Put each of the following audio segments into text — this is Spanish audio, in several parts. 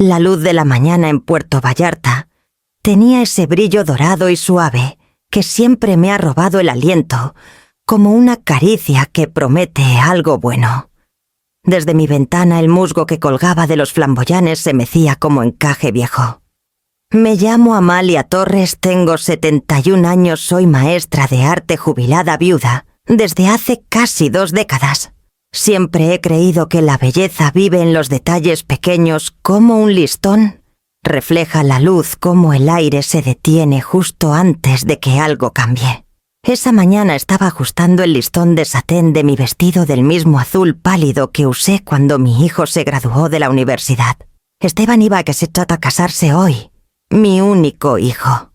La luz de la mañana en Puerto Vallarta tenía ese brillo dorado y suave que siempre me ha robado el aliento, como una caricia que promete algo bueno. Desde mi ventana el musgo que colgaba de los flamboyanes se mecía como encaje viejo. Me llamo Amalia Torres, tengo 71 años, soy maestra de arte jubilada viuda desde hace casi 2 décadas. Siempre he creído que la belleza vive en los detalles pequeños, como un listón refleja la luz, como el aire se detiene justo antes de que algo cambie. Esa mañana estaba ajustando el listón de satén de mi vestido del mismo azul pálido que usé cuando mi hijo se graduó de la universidad. Esteban iba a casarse hoy, mi único hijo.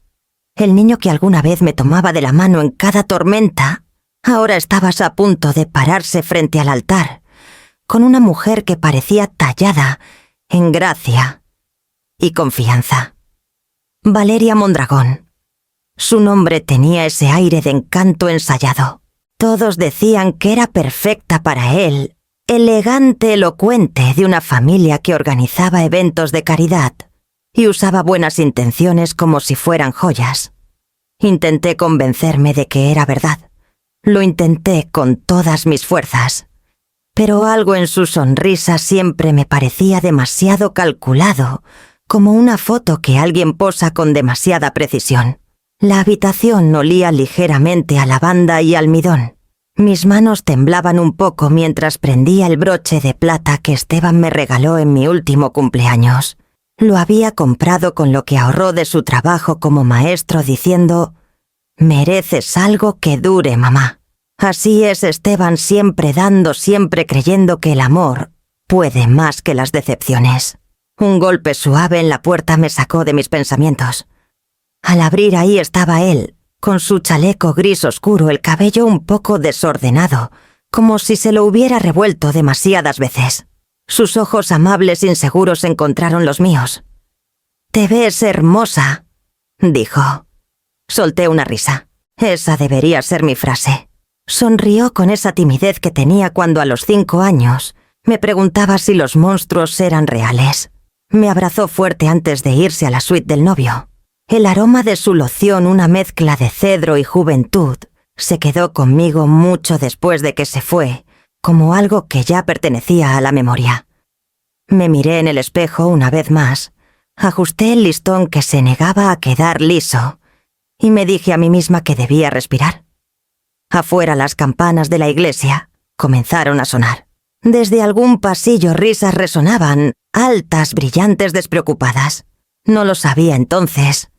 El niño que alguna vez me tomaba de la mano en cada tormenta, ahora estabas a punto de pararse frente al altar, con una mujer que parecía tallada en gracia y confianza. Valeria Mondragón. Su nombre tenía ese aire de encanto ensayado. Todos decían que era perfecta para él, elegante, elocuente, de una familia que organizaba eventos de caridad y usaba buenas intenciones como si fueran joyas. Intenté convencerme de que era verdad. Lo intenté con todas mis fuerzas, pero algo en su sonrisa siempre me parecía demasiado calculado, como una foto que alguien posa con demasiada precisión. La habitación olía ligeramente a lavanda y almidón. Mis manos temblaban un poco mientras prendía el broche de plata que Esteban me regaló en mi último cumpleaños. Lo había comprado con lo que ahorró de su trabajo como maestro, diciendo: «Mereces algo que dure, mamá». Así es Esteban, siempre dando, siempre creyendo que el amor puede más que las decepciones. Un golpe suave en la puerta me sacó de mis pensamientos. Al abrir, ahí estaba él, con su chaleco gris oscuro, el cabello un poco desordenado, como si se lo hubiera revuelto demasiadas veces. Sus ojos amables e inseguros encontraron los míos. «Te ves hermosa», dijo. Solté una risa. Esa debería ser mi frase. Sonrió con esa timidez que tenía cuando a los 5 años me preguntaba si los monstruos eran reales. Me abrazó fuerte antes de irse a la suite del novio. El aroma de su loción, una mezcla de cedro y juventud, se quedó conmigo mucho después de que se fue, como algo que ya pertenecía a la memoria. Me miré en el espejo una vez más, ajusté el listón que se negaba a quedar liso y me dije a mí misma que debía respirar. Afuera las campanas de la iglesia comenzaron a sonar. Desde algún pasillo risas resonaban, altas, brillantes, despreocupadas. No lo sabía entonces,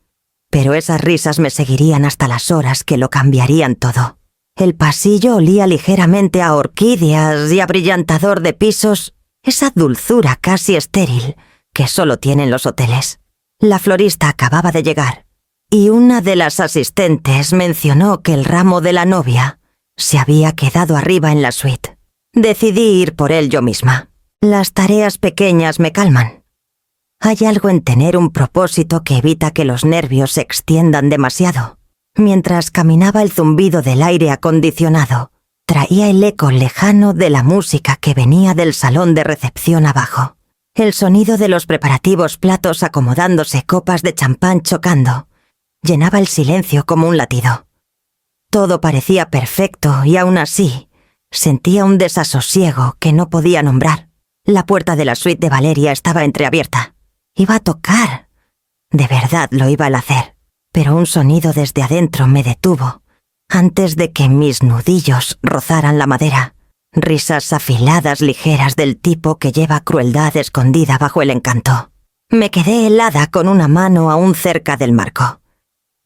pero esas risas me seguirían hasta las horas que lo cambiarían todo. El pasillo olía ligeramente a orquídeas y a brillantador de pisos, esa dulzura casi estéril que solo tienen los hoteles. La florista acababa de llegar, y una de las asistentes mencionó que el ramo de la novia se había quedado arriba en la suite. Decidí ir por él yo misma. Las tareas pequeñas me calman. Hay algo en tener un propósito que evita que los nervios se extiendan demasiado. Mientras caminaba, el zumbido del aire acondicionado traía el eco lejano de la música que venía del salón de recepción abajo. El sonido de los preparativos, platos acomodándose, copas de champán chocando, llenaba el silencio como un latido. Todo parecía perfecto y aún así sentía un desasosiego que no podía nombrar. La puerta de la suite de Valeria estaba entreabierta. Iba a tocar. De verdad lo iba a hacer. Pero un sonido desde adentro me detuvo, antes de que mis nudillos rozaran la madera. Risas afiladas ligeras del tipo que lleva crueldad escondida bajo el encanto. Me quedé helada con una mano aún cerca del marco.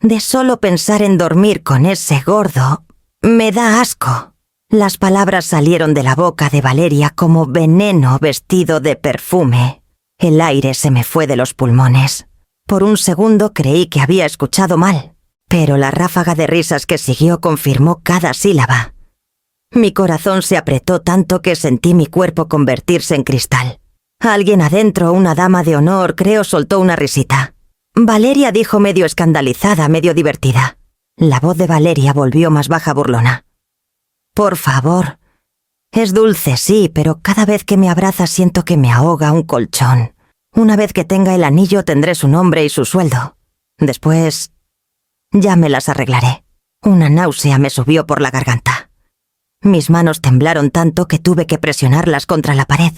De solo pensar en dormir con ese gordo, me da asco. Las palabras salieron de la boca de Valeria como veneno vestido de perfume. El aire se me fue de los pulmones. Por un segundo creí que había escuchado mal, pero la ráfaga de risas que siguió confirmó cada sílaba. Mi corazón se apretó tanto que sentí mi cuerpo convertirse en cristal. Alguien adentro, una dama de honor, creo, soltó una risita. Valeria dijo, medio escandalizada, medio divertida. La voz de Valeria volvió más baja, burlona. «Por favor. Es dulce, sí, pero cada vez que me abraza siento que me ahoga un colchón. Una vez que tenga el anillo tendré su nombre y su sueldo. Después ya me las arreglaré. Una náusea me subió por la garganta. Mis manos temblaron tanto que tuve que presionarlas contra la pared.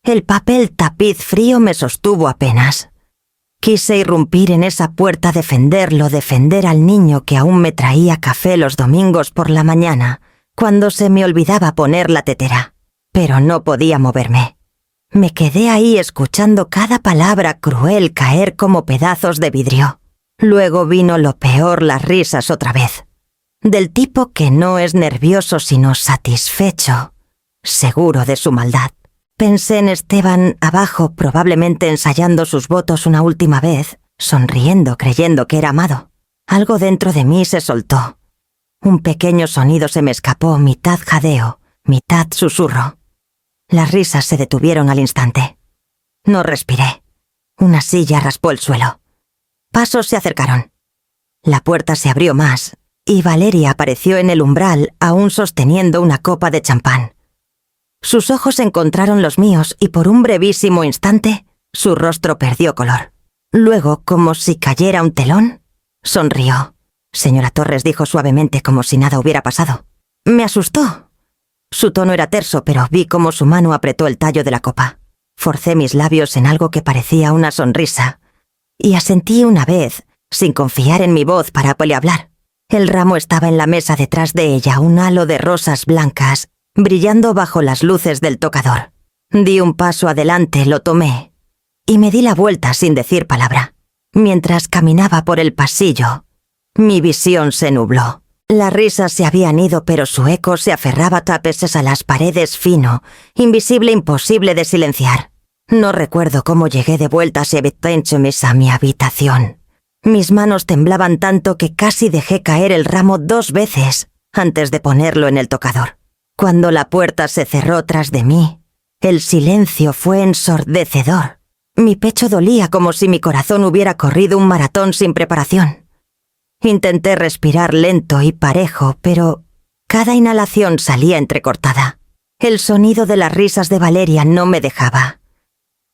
El papel tapiz frío me sostuvo apenas. Quise irrumpir en esa puerta, defender al niño que aún me traía café los domingos por la mañana, cuando se me olvidaba poner la tetera. Pero no podía moverme. Me quedé ahí escuchando cada palabra cruel caer como pedazos de vidrio. Luego vino lo peor, las risas otra vez. Del tipo que no es nervioso sino satisfecho, seguro de su maldad. Pensé en Esteban abajo, probablemente ensayando sus votos una última vez, sonriendo, creyendo que era amado. Algo dentro de mí se soltó. Un pequeño sonido se me escapó, mitad jadeo, mitad susurro. Las risas se detuvieron al instante. No respiré. Una silla raspó el suelo. Pasos se acercaron. La puerta se abrió más, y Valeria apareció en el umbral, aún sosteniendo una copa de champán. Sus ojos encontraron los míos y por un brevísimo instante su rostro perdió color. Luego, como si cayera un telón, sonrió. Señora Torres, dijo suavemente, como si nada hubiera pasado. Me asustó. Su tono era terso, pero vi cómo su mano apretó el tallo de la copa. Forcé mis labios en algo que parecía una sonrisa, y asentí una vez, sin confiar en mi voz para hablar. El ramo estaba en la mesa detrás de ella, un halo de rosas blancas, brillando bajo las luces del tocador. Di un paso adelante, lo tomé, y me di la vuelta sin decir palabra. Mientras caminaba por el pasillo, mi visión se nubló. Las risas se habían ido, pero su eco se aferraba a veces a las paredes, fino, invisible, imposible de silenciar. No recuerdo cómo llegué de vuelta a mi habitación. Mis manos temblaban tanto que casi dejé caer el ramo 2 veces antes de ponerlo en el tocador. Cuando la puerta se cerró tras de mí, el silencio fue ensordecedor. Mi pecho dolía como si mi corazón hubiera corrido un maratón sin preparación. Intenté respirar lento y parejo, pero cada inhalación salía entrecortada. El sonido de las risas de Valeria no me dejaba.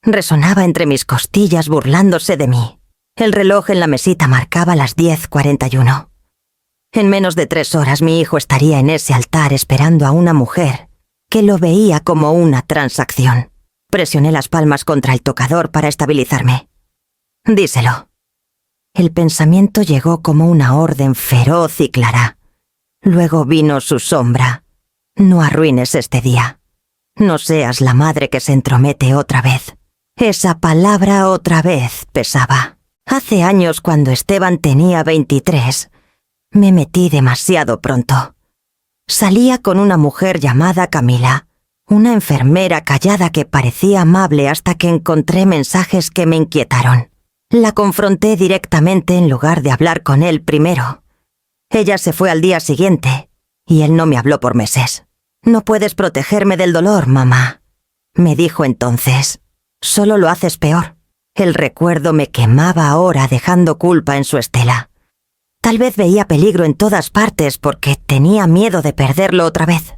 Resonaba entre mis costillas burlándose de mí. El reloj en la mesita marcaba las 10:41. En menos de 3 horas mi hijo estaría en ese altar esperando a una mujer que lo veía como una transacción. Presioné las palmas contra el tocador para estabilizarme. Díselo. El pensamiento llegó como una orden feroz y clara. Luego vino su sombra. No arruines este día. No seas la madre que se entromete otra vez. Esa palabra otra vez pesaba. Hace años, cuando Esteban tenía 23, me metí demasiado pronto. Salía con una mujer llamada Camila, una enfermera callada que parecía amable hasta que encontré mensajes que me inquietaron. La confronté directamente en lugar de hablar con él primero. Ella se fue al día siguiente, y él no me habló por meses. «No puedes protegerme del dolor, mamá», me dijo entonces. «Solo lo haces peor». El recuerdo me quemaba ahora, dejando culpa en su estela. Tal vez veía peligro en todas partes porque tenía miedo de perderlo otra vez.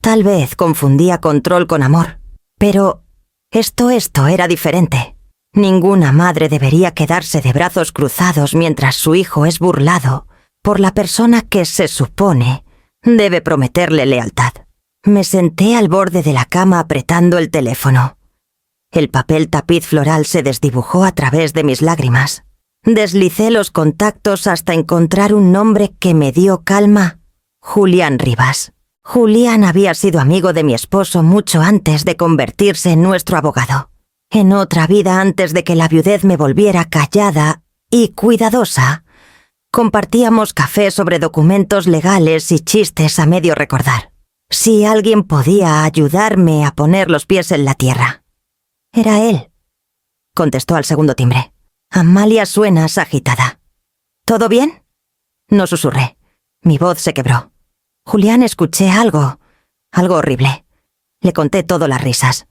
Tal vez confundía control con amor. Pero esto era diferente. Ninguna madre debería quedarse de brazos cruzados mientras su hijo es burlado por la persona que se supone debe prometerle lealtad. Me senté al borde de la cama apretando el teléfono. El papel tapiz floral se desdibujó a través de mis lágrimas. Deslicé los contactos hasta encontrar un nombre que me dio calma. Julián Rivas. Julián había sido amigo de mi esposo mucho antes de convertirse en nuestro abogado. En otra vida, antes de que la viudez me volviera callada y cuidadosa, compartíamos café sobre documentos legales y chistes a medio recordar. Si alguien podía ayudarme a poner los pies en la tierra, era él. Contestó al segundo timbre. Amalia, suenas agitada. ¿Todo bien? No susurré. Mi voz se quebró. Julián, escuché algo horrible. Le conté todo, las risas.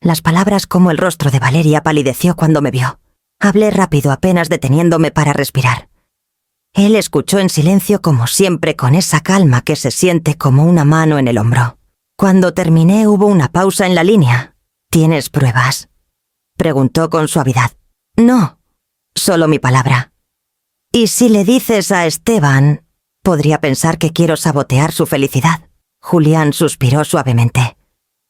Las palabras, como el rostro de Valeria palideció cuando me vio. Hablé rápido, apenas deteniéndome para respirar. Él escuchó en silencio, como siempre, con esa calma que se siente como una mano en el hombro. Cuando terminé hubo una pausa en la línea. ¿Tienes pruebas? Preguntó con suavidad. No, solo mi palabra. ¿Y si le dices a Esteban? Podría pensar que quiero sabotear su felicidad. Julián suspiró suavemente.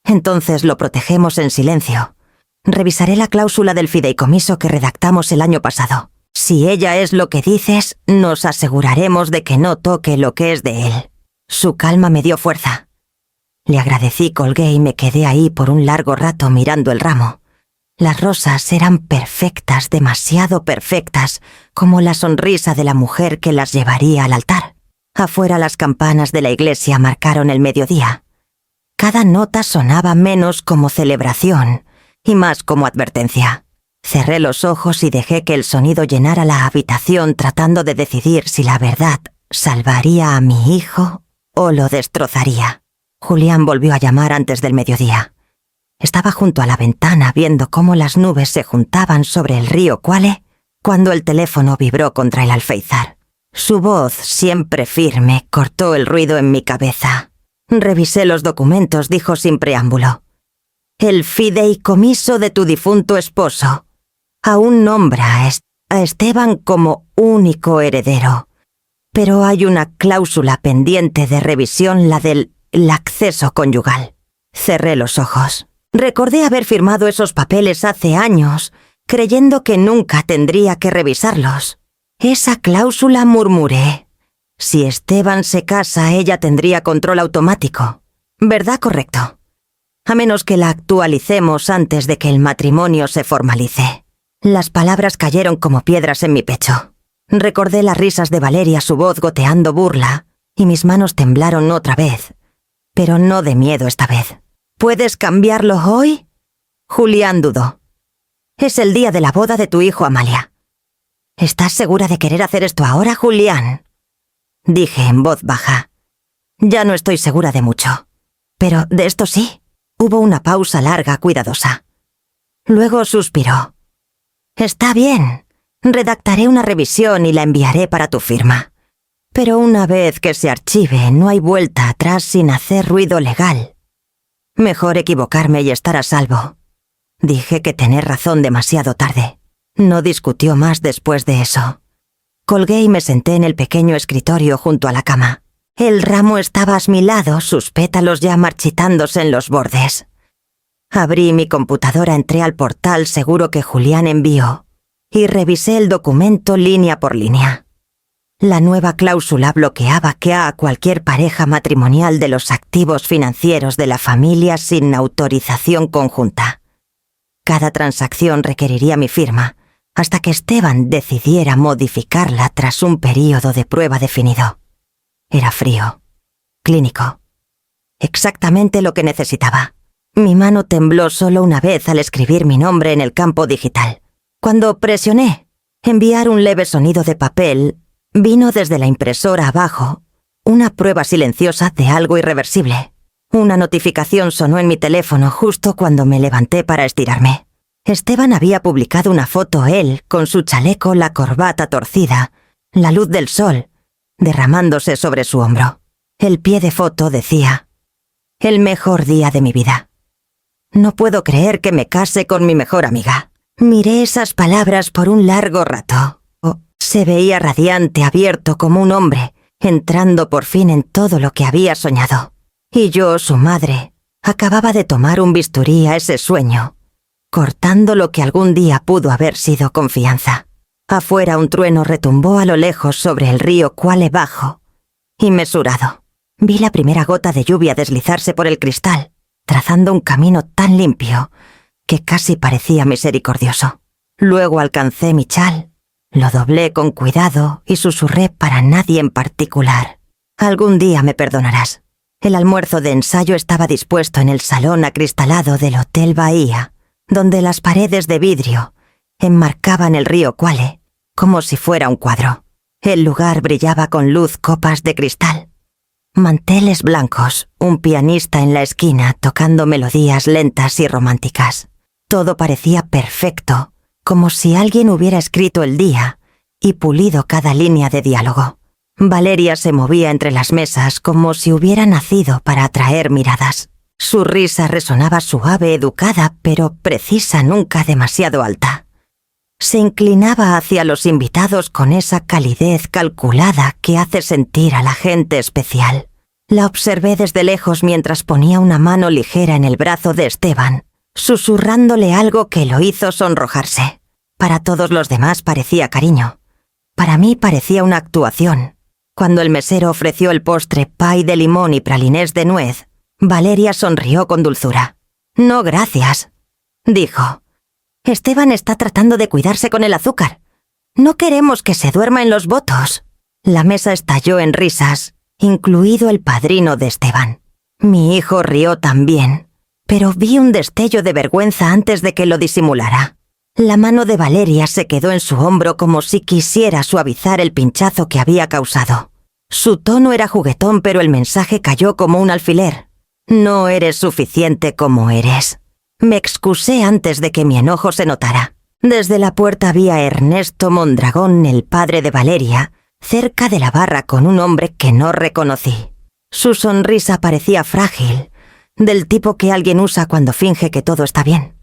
Entonces lo protegemos en silencio. Revisaré la cláusula del fideicomiso que redactamos el año pasado. Si ella es lo que dices, nos aseguraremos de que no toque lo que es de él. Su calma me dio fuerza. Le agradecí, colgué y me quedé ahí por un largo rato mirando el ramo. Las rosas eran perfectas, demasiado perfectas, como la sonrisa de la mujer que las llevaría al altar. Afuera las campanas de la iglesia marcaron el mediodía. Cada nota sonaba menos como celebración y más como advertencia. Cerré los ojos y dejé que el sonido llenara la habitación tratando de decidir si la verdad salvaría a mi hijo o lo destrozaría. Julián volvió a llamar antes del mediodía. Estaba junto a la ventana viendo cómo las nubes se juntaban sobre el río Kwale cuando el teléfono vibró contra el alféizar. Su voz, siempre firme, cortó el ruido en mi cabeza. Revisé los documentos, dijo sin preámbulo. El fideicomiso de tu difunto esposo aún nombra a Esteban como único heredero, pero hay una cláusula pendiente de revisión, la del acceso conyugal. Cerré los ojos. Recordé haber firmado esos papeles hace años, creyendo que nunca tendría que revisarlos. Esa cláusula, murmuré. Si Esteban se casa, ella tendría control automático. ¿Verdad? Correcto. A menos que la actualicemos antes de que el matrimonio se formalice. Las palabras cayeron como piedras en mi pecho. Recordé las risas de Valeria, su voz goteando burla, y mis manos temblaron otra vez. Pero no de miedo esta vez. ¿Puedes cambiarlo hoy? Julián dudó. Es el día de la boda de tu hijo, Amalia. ¿Estás segura de querer hacer esto ahora, Julián? Dije en voz baja. Ya no estoy segura de mucho. Pero de esto sí. Hubo una pausa larga, cuidadosa. Luego suspiró. Está bien. Redactaré una revisión y la enviaré para tu firma. Pero una vez que se archive, no hay vuelta atrás sin hacer ruido legal. Mejor equivocarme y estar a salvo. Dije que tener razón demasiado tarde. No discutió más después de eso. Colgué y me senté en el pequeño escritorio junto a la cama. El ramo estaba a mi lado, sus pétalos ya marchitándose en los bordes. Abrí mi computadora, entré al portal seguro que Julián envió y revisé el documento línea por línea. La nueva cláusula bloqueaba que a cualquier pareja matrimonial de los activos financieros de la familia sin autorización conjunta. Cada transacción requeriría mi firma, hasta que Esteban decidiera modificarla tras un período de prueba definido. Era frío, clínico. Exactamente lo que necesitaba. Mi mano tembló solo una vez al escribir mi nombre en el campo digital. Cuando presioné enviar, un leve sonido de papel vino desde la impresora abajo, una prueba silenciosa de algo irreversible. Una notificación sonó en mi teléfono justo cuando me levanté para estirarme. Esteban había publicado una foto, él, con su chaleco, la corbata torcida, la luz del sol, derramándose sobre su hombro. El pie de foto decía: el mejor día de mi vida. No puedo creer que me case con mi mejor amiga. Miré esas palabras por un largo rato. Se veía radiante, abierto como un hombre, entrando por fin en todo lo que había soñado. Y yo, su madre, acababa de tomar un bisturí a ese sueño, cortando lo que algún día pudo haber sido confianza. Afuera un trueno retumbó a lo lejos sobre el río Kwale bajo y mesurado. Vi la primera gota de lluvia deslizarse por el cristal, trazando un camino tan limpio que casi parecía misericordioso. Luego alcancé mi chal, lo doblé con cuidado y susurré para nadie en particular: algún día me perdonarás. El almuerzo de ensayo estaba dispuesto en el salón acristalado del Hotel Bahía, donde las paredes de vidrio enmarcaban el río Kwale como si fuera un cuadro. El lugar brillaba con luz, copas de cristal, manteles blancos, un pianista en la esquina tocando melodías lentas y románticas. Todo parecía perfecto, como si alguien hubiera escrito el día y pulido cada línea de diálogo. Valeria se movía entre las mesas como si hubiera nacido para atraer miradas. Su risa resonaba suave, educada, pero precisa, nunca demasiado alta. Se inclinaba hacia los invitados con esa calidez calculada que hace sentir a la gente especial. La observé desde lejos mientras ponía una mano ligera en el brazo de Esteban, susurrándole algo que lo hizo sonrojarse. Para todos los demás parecía cariño. Para mí parecía una actuación. Cuando el mesero ofreció el postre pay de limón y pralinés de nuez, Valeria sonrió con dulzura. «No, gracias», dijo. «Esteban está tratando de cuidarse con el azúcar. No queremos que se duerma en los votos». La mesa estalló en risas, incluido el padrino de Esteban. Mi hijo rió también, pero vi un destello de vergüenza antes de que lo disimulara. La mano de Valeria se quedó en su hombro como si quisiera suavizar el pinchazo que había causado. Su tono era juguetón, pero el mensaje cayó como un alfiler. «No eres suficiente como eres». Me excusé antes de que mi enojo se notara. Desde la puerta vi a Ernesto Mondragón, el padre de Valeria, cerca de la barra con un hombre que no reconocí. Su sonrisa parecía frágil, del tipo que alguien usa cuando finge que todo está bien.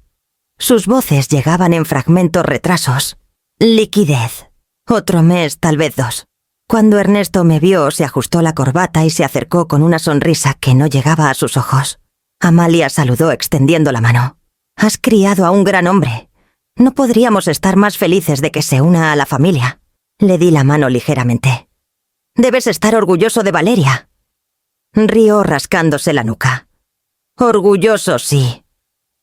Sus voces llegaban en fragmentos retrasos. Liquidez. Otro mes, tal vez 2. Cuando Ernesto me vio, se ajustó la corbata y se acercó con una sonrisa que no llegaba a sus ojos. Amalia saludó extendiendo la mano. «Has criado a un gran hombre. No podríamos estar más felices de que se una a la familia». Le di la mano ligeramente. «Debes estar orgulloso de Valeria». Rió rascándose la nuca. «Orgulloso, sí,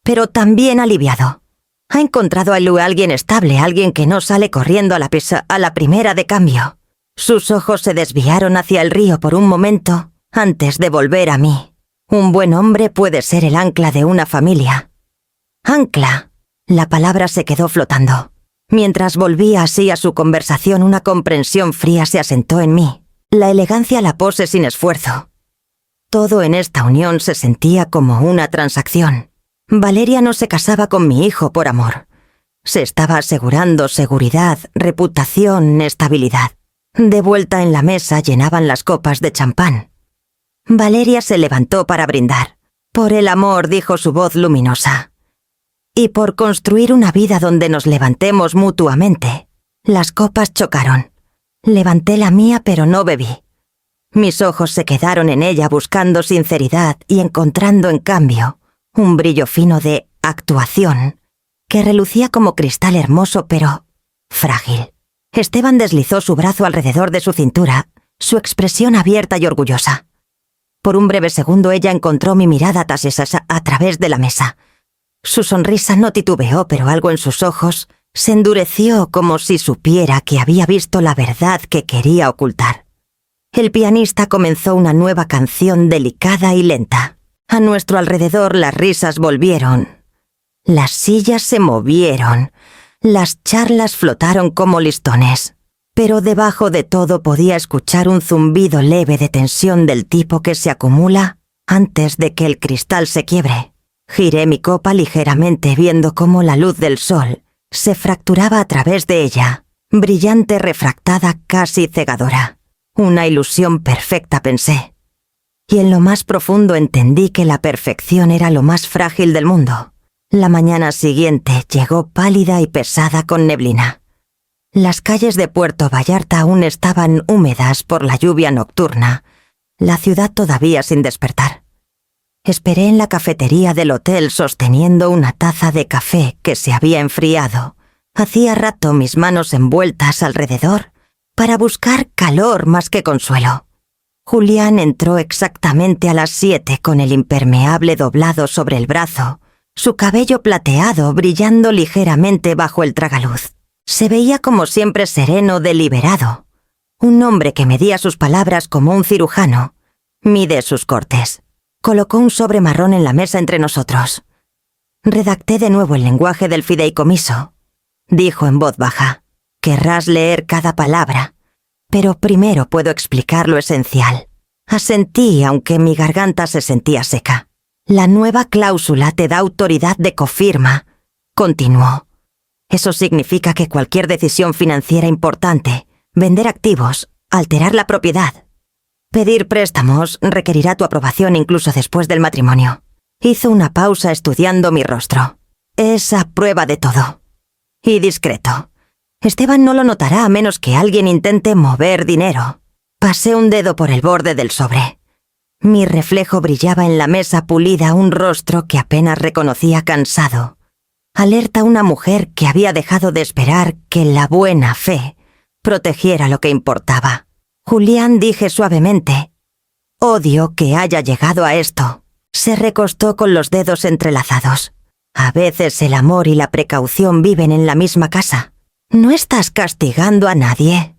pero también aliviado. Ha encontrado a alguien estable, alguien que no sale corriendo a la primera de cambio». Sus ojos se desviaron hacia el río por un momento antes de volver a mí. Un buen hombre puede ser el ancla de una familia. Ancla. La palabra se quedó flotando. Mientras volvía así a su conversación, una comprensión fría se asentó en mí. La elegancia la pose sin esfuerzo. Todo en esta unión se sentía como una transacción. Valeria no se casaba con mi hijo por amor. Se estaba asegurando seguridad, reputación, estabilidad. De vuelta en la mesa llenaban las copas de champán. Valeria se levantó para brindar. «Por el amor», dijo su voz luminosa. «Y por construir una vida donde nos levantemos mutuamente». Las copas chocaron. Levanté la mía, pero no bebí. Mis ojos se quedaron en ella buscando sinceridad y encontrando, en cambio, un brillo fino de actuación que relucía como cristal hermoso, pero frágil. Esteban deslizó su brazo alrededor de su cintura, su expresión abierta y orgullosa. Por un breve segundo ella encontró mi mirada a través de la mesa. Su sonrisa no titubeó, pero algo en sus ojos se endureció como si supiera que había visto la verdad que quería ocultar. El pianista comenzó una nueva canción delicada y lenta. A nuestro alrededor las risas volvieron. Las sillas se movieron. Las charlas flotaron como listones. Pero debajo de todo podía escuchar un zumbido leve de tensión del tipo que se acumula antes de que el cristal se quiebre. Giré mi copa ligeramente viendo cómo la luz del sol se fracturaba a través de ella, brillante, refractada, casi cegadora. Una ilusión perfecta, pensé. Y en lo más profundo entendí que la perfección era lo más frágil del mundo. La mañana siguiente llegó pálida y pesada con neblina. Las calles de Puerto Vallarta aún estaban húmedas por la lluvia nocturna, la ciudad todavía sin despertar. Esperé en la cafetería del hotel sosteniendo una taza de café que se había enfriado. Hacía rato mis manos envueltas alrededor para buscar calor más que consuelo. Julián entró exactamente a las 7 con el impermeable doblado sobre el brazo, su cabello plateado brillando ligeramente bajo el tragaluz. Se veía como siempre sereno, deliberado. Un hombre que medía sus palabras como un cirujano mide sus cortes. Colocó un sobre marrón en la mesa entre nosotros. «Redacté de nuevo el lenguaje del fideicomiso», dijo en voz baja. «Querrás leer cada palabra, pero primero puedo explicar lo esencial». Asentí, aunque mi garganta se sentía seca. «La nueva cláusula te da autoridad de cofirma», continuó. «Eso significa que cualquier decisión financiera importante, vender activos, alterar la propiedad, pedir préstamos, requerirá tu aprobación incluso después del matrimonio. Hizo una pausa estudiando mi rostro. Es a prueba de todo. Y discreto. Esteban no lo notará a menos que alguien intente mover dinero. Pasé un dedo por el borde del sobre. Mi reflejo brillaba en la mesa pulida, un rostro que apenas reconocía cansado. Alerta a una mujer que había dejado de esperar que la buena fe protegiera lo que importaba. Julián, dije suavemente. Odio que haya llegado a esto. Se recostó con los dedos entrelazados. A veces el amor y la precaución viven en la misma casa. No estás castigando a nadie.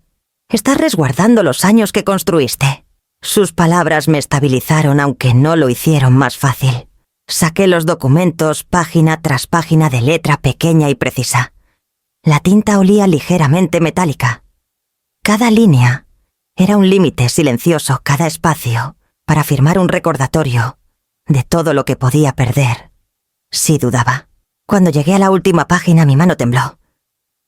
Estás resguardando los años que construiste. Sus palabras me estabilizaron, aunque no lo hicieron más fácil. Saqué los documentos página tras página de letra pequeña y precisa. La tinta olía ligeramente metálica. Cada línea era un límite silencioso, cada espacio, para firmar un recordatorio de todo lo que podía perder. Sí dudaba. Cuando llegué a la última página, mi mano tembló.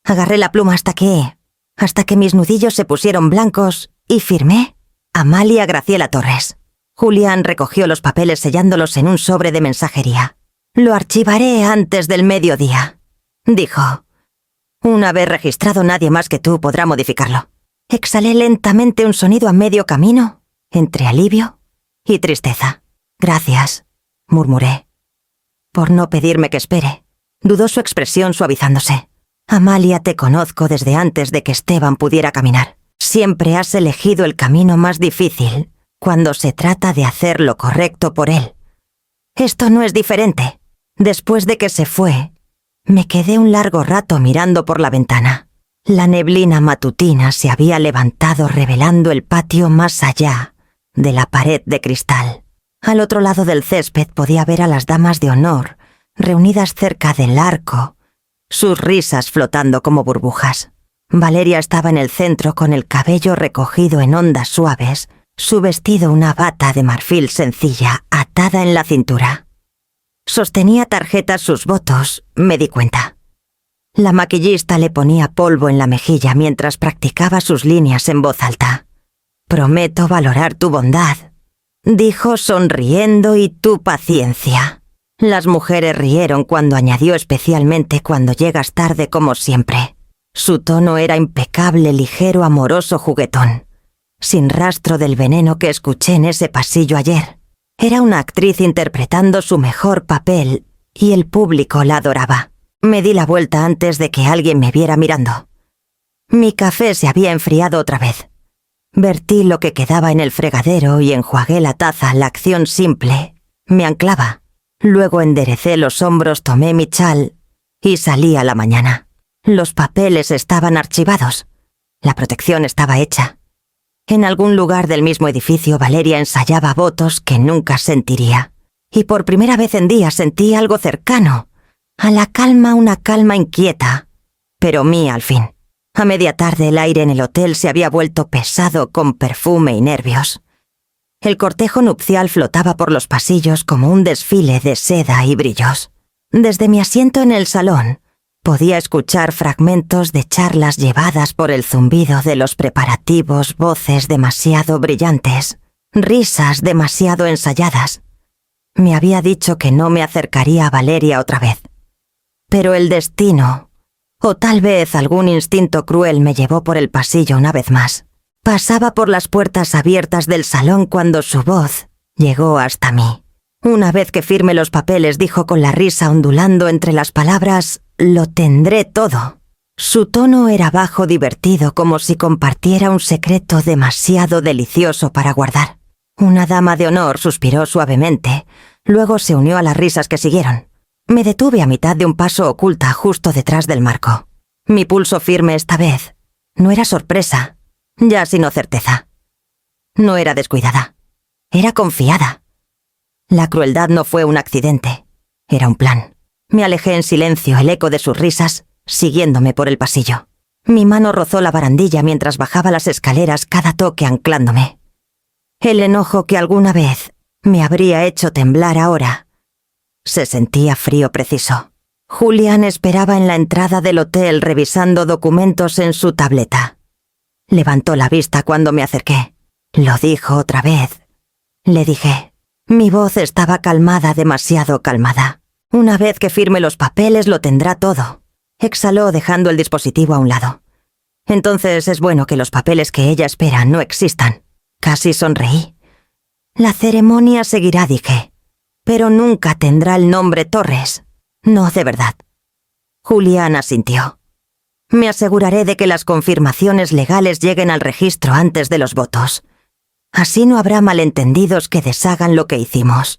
Agarré la pluma hasta que mis nudillos se pusieron blancos y firmé Amalia Graciela Torres. Julián recogió los papeles sellándolos en un sobre de mensajería. Lo archivaré antes del mediodía, dijo. Una vez registrado, nadie más que tú podrá modificarlo. Exhalé lentamente un sonido a medio camino, entre alivio y tristeza. Gracias, murmuré. Por no pedirme que espere. Dudó su expresión suavizándose. Amalia, te conozco desde antes de que Esteban pudiera caminar. Siempre has elegido el camino más difícil cuando se trata de hacer lo correcto por él. Esto no es diferente. Después de que se fue, me quedé un largo rato mirando por la ventana. La neblina matutina se había levantado revelando el patio más allá de la pared de cristal. Al otro lado del césped podía ver a las damas de honor reunidas cerca del arco, sus risas flotando como burbujas. Valeria estaba en el centro con el cabello recogido en ondas suaves, su vestido una bata de marfil sencilla atada en la cintura. Sostenía tarjetas sus votos, me di cuenta. La maquillista le ponía polvo en la mejilla mientras practicaba sus líneas en voz alta. Prometo valorar tu bondad, dijo sonriendo, y tu paciencia. Las mujeres rieron cuando añadió, especialmente cuando llegas tarde como siempre. Su tono era impecable, ligero, amoroso, juguetón, sin rastro del veneno que escuché en ese pasillo ayer. Era una actriz interpretando su mejor papel y el público la adoraba. Me di la vuelta antes de que alguien me viera mirando. Mi café se había enfriado otra vez. Vertí lo que quedaba en el fregadero y enjuagué la taza. La acción simple me anclaba. Luego enderecé los hombros, tomé mi chal y salí a la mañana. Los papeles estaban archivados. La protección estaba hecha. En algún lugar del mismo edificio, Valeria ensayaba votos que nunca sentiría. Y por primera vez en días sentí algo cercano. A la calma, una calma inquieta, pero mía al fin. A media tarde el aire en el hotel se había vuelto pesado con perfume y nervios. El cortejo nupcial flotaba por los pasillos como un desfile de seda y brillos. Desde mi asiento en el salón, podía escuchar fragmentos de charlas llevadas por el zumbido de los preparativos, voces demasiado brillantes, risas demasiado ensayadas. Me había dicho que no me acercaría a Valeria otra vez. Pero el destino, o tal vez algún instinto cruel, me llevó por el pasillo una vez más. Pasaba por las puertas abiertas del salón cuando su voz llegó hasta mí. Una vez que firme los papeles, dijo con la risa ondulando entre las palabras, lo tendré todo. Su tono era bajo, divertido, como si compartiera un secreto demasiado delicioso para guardar. Una dama de honor suspiró suavemente, luego se unió a las risas que siguieron. Me detuve a mitad de un paso, oculta, justo detrás del marco. Mi pulso firme esta vez. No era sorpresa, ya sino certeza. No era descuidada, era confiada. La crueldad no fue un accidente, era un plan. Me alejé en silencio, el eco de sus risas siguiéndome por el pasillo. Mi mano rozó la barandilla mientras bajaba las escaleras, cada toque anclándome. El enojo que alguna vez me habría hecho temblar ahora se sentía frío preciso. Julián esperaba en la entrada del hotel revisando documentos en su tableta. Levantó la vista cuando me acerqué. Lo dijo otra vez. Le dije, Mi voz estaba calmada, demasiado calmada. Una vez que firme los papeles lo tendrá todo. Exhaló dejando el dispositivo a un lado. Entonces es bueno que los papeles que ella espera no existan. Casi sonreí. La ceremonia seguirá, dije. Pero nunca tendrá el nombre Torres. No, de verdad. Julián asintió. Me aseguraré de que las confirmaciones legales lleguen al registro antes de los votos. Así no habrá malentendidos que deshagan lo que hicimos.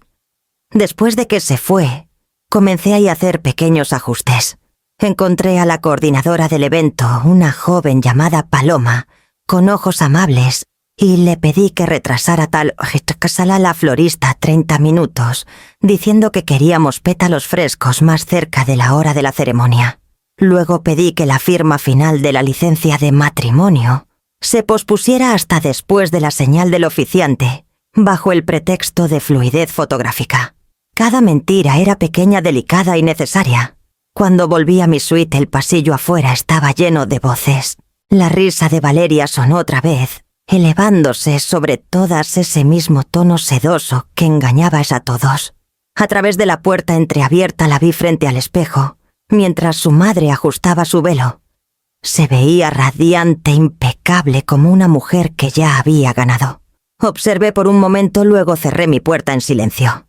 Después de que se fue, comencé a hacer pequeños ajustes. Encontré a la coordinadora del evento, una joven llamada Paloma, con ojos amables, y le pedí que retrasara a la florista 30 minutos, diciendo que queríamos pétalos frescos más cerca de la hora de la ceremonia. Luego pedí que la firma final de la licencia de matrimonio se pospusiera hasta después de la señal del oficiante, bajo el pretexto de fluidez fotográfica. Cada mentira era pequeña, delicada y necesaria. Cuando volví a mi suite, el pasillo afuera estaba lleno de voces. La risa de Valeria sonó otra vez, elevándose sobre todas ese mismo tono sedoso que engañaba a todos. A través de la puerta entreabierta la vi frente al espejo, mientras su madre ajustaba su velo. Se veía radiante, impecable, como una mujer que ya había ganado. Observé por un momento, luego cerré mi puerta en silencio.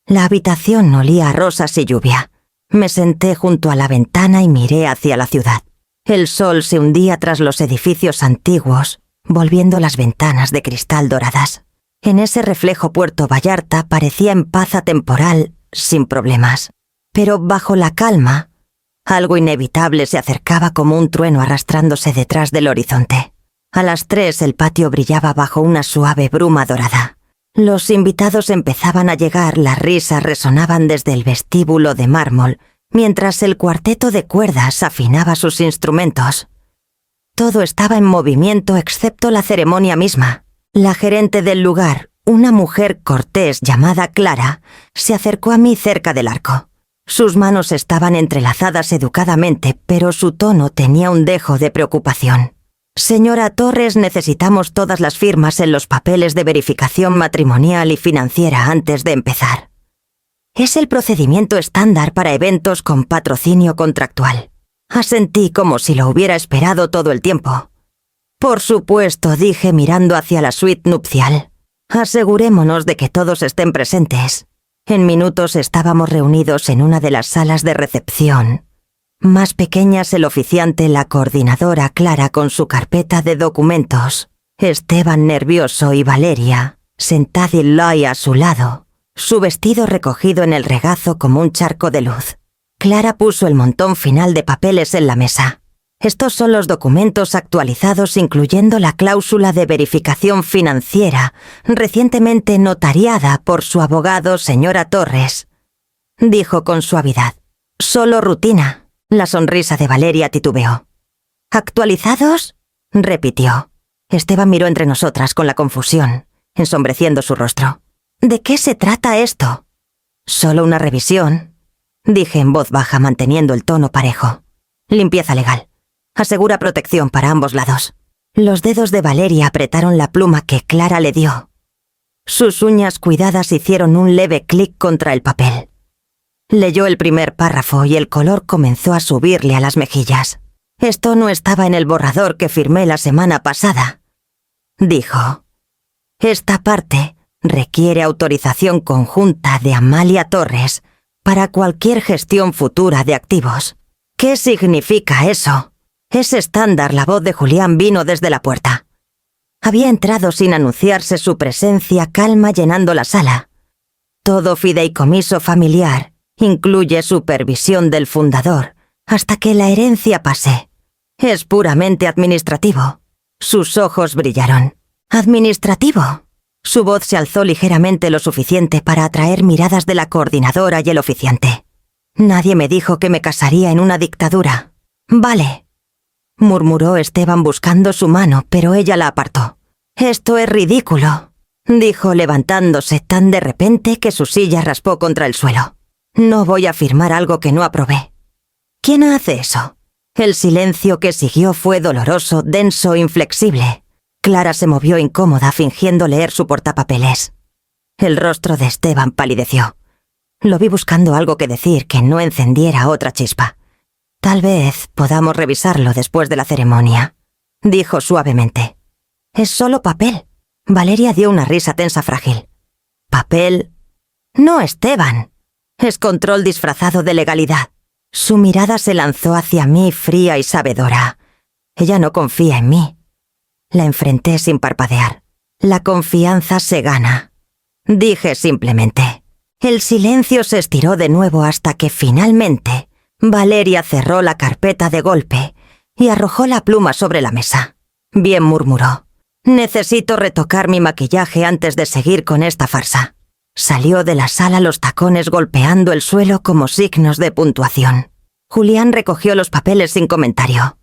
La habitación olía a rosas y lluvia. Me senté junto a la ventana y miré hacia la ciudad. El sol se hundía tras los edificios antiguos, volviendo las ventanas de cristal doradas. En ese reflejo Puerto Vallarta parecía en paz atemporal, sin problemas. Pero bajo la calma, algo inevitable se acercaba como un trueno arrastrándose detrás del horizonte. A las 3 el patio brillaba bajo una suave bruma dorada. Los invitados empezaban a llegar, las risas resonaban desde el vestíbulo de mármol, mientras el cuarteto de cuerdas afinaba sus instrumentos. Todo estaba en movimiento excepto la ceremonia misma. La gerente del lugar, una mujer cortés llamada Clara, se acercó a mí cerca del arco. Sus manos estaban entrelazadas educadamente, pero su tono tenía un dejo de preocupación. Señora Torres, necesitamos todas las firmas en los papeles de verificación matrimonial y financiera antes de empezar. Es el procedimiento estándar para eventos con patrocinio contractual. Asentí como si lo hubiera esperado todo el tiempo. Por supuesto, dije mirando hacia la suite nupcial. Asegurémonos de que todos estén presentes. En minutos estábamos reunidos en una de las salas de recepción. Más pequeñas, el oficiante, la coordinadora Clara con su carpeta de documentos, Esteban nervioso y Valeria, sentada a su lado, su vestido recogido en el regazo como un charco de luz. Clara puso el montón final de papeles en la mesa. Estos son los documentos actualizados, incluyendo la cláusula de verificación financiera, recientemente notariada por su abogado, señora Torres, dijo con suavidad. Solo rutina. La sonrisa de Valeria titubeó. ¿Actualizados? Repitió. Esteban miró entre nosotras con la confusión, ensombreciendo su rostro. ¿De qué se trata esto? Solo una revisión, dije en voz baja manteniendo el tono parejo. Limpieza legal. Asegura protección para ambos lados. Los dedos de Valeria apretaron la pluma que Clara le dio. Sus uñas cuidadas hicieron un leve clic contra el papel. Leyó el primer párrafo y el color comenzó a subirle a las mejillas. Esto no estaba en el borrador que firmé la semana pasada, dijo. Esta parte requiere autorización conjunta de Amalia Torres para cualquier gestión futura de activos. ¿Qué significa eso? Es estándar. La voz de Julián vino desde la puerta. Había entrado sin anunciarse su presencia, calma llenando la sala. Todo fideicomiso familiar incluye supervisión del fundador hasta que la herencia pase. Es puramente administrativo. Sus ojos brillaron. ¿Administrativo? Su voz se alzó ligeramente lo suficiente para atraer miradas de la coordinadora y el oficiante. Nadie me dijo que me casaría en una dictadura. Vale, murmuró Esteban buscando su mano, pero ella la apartó. Esto es ridículo, dijo levantándose tan de repente que su silla raspó contra el suelo. No voy a firmar algo que no aprobé. ¿Quién hace eso? El silencio que siguió fue doloroso, denso, inflexible. Clara se movió incómoda fingiendo leer su portapapeles. El rostro de Esteban palideció. Lo vi buscando algo que decir que no encendiera otra chispa. Tal vez podamos revisarlo después de la ceremonia, dijo suavemente. Es solo papel. Valeria dio una risa tensa frágil. ¿Papel? No, Esteban. Es control disfrazado de legalidad. Su mirada se lanzó hacia mí fría y sabedora. Ella no confía en mí. La enfrenté sin parpadear. La confianza se gana. Dije simplemente. El silencio se estiró de nuevo hasta que finalmente Valeria cerró la carpeta de golpe y arrojó la pluma sobre la mesa. Bien, murmuró. Necesito retocar mi maquillaje antes de seguir con esta farsa. Salió de la sala los tacones golpeando el suelo como signos de puntuación. Julián recogió los papeles sin comentario.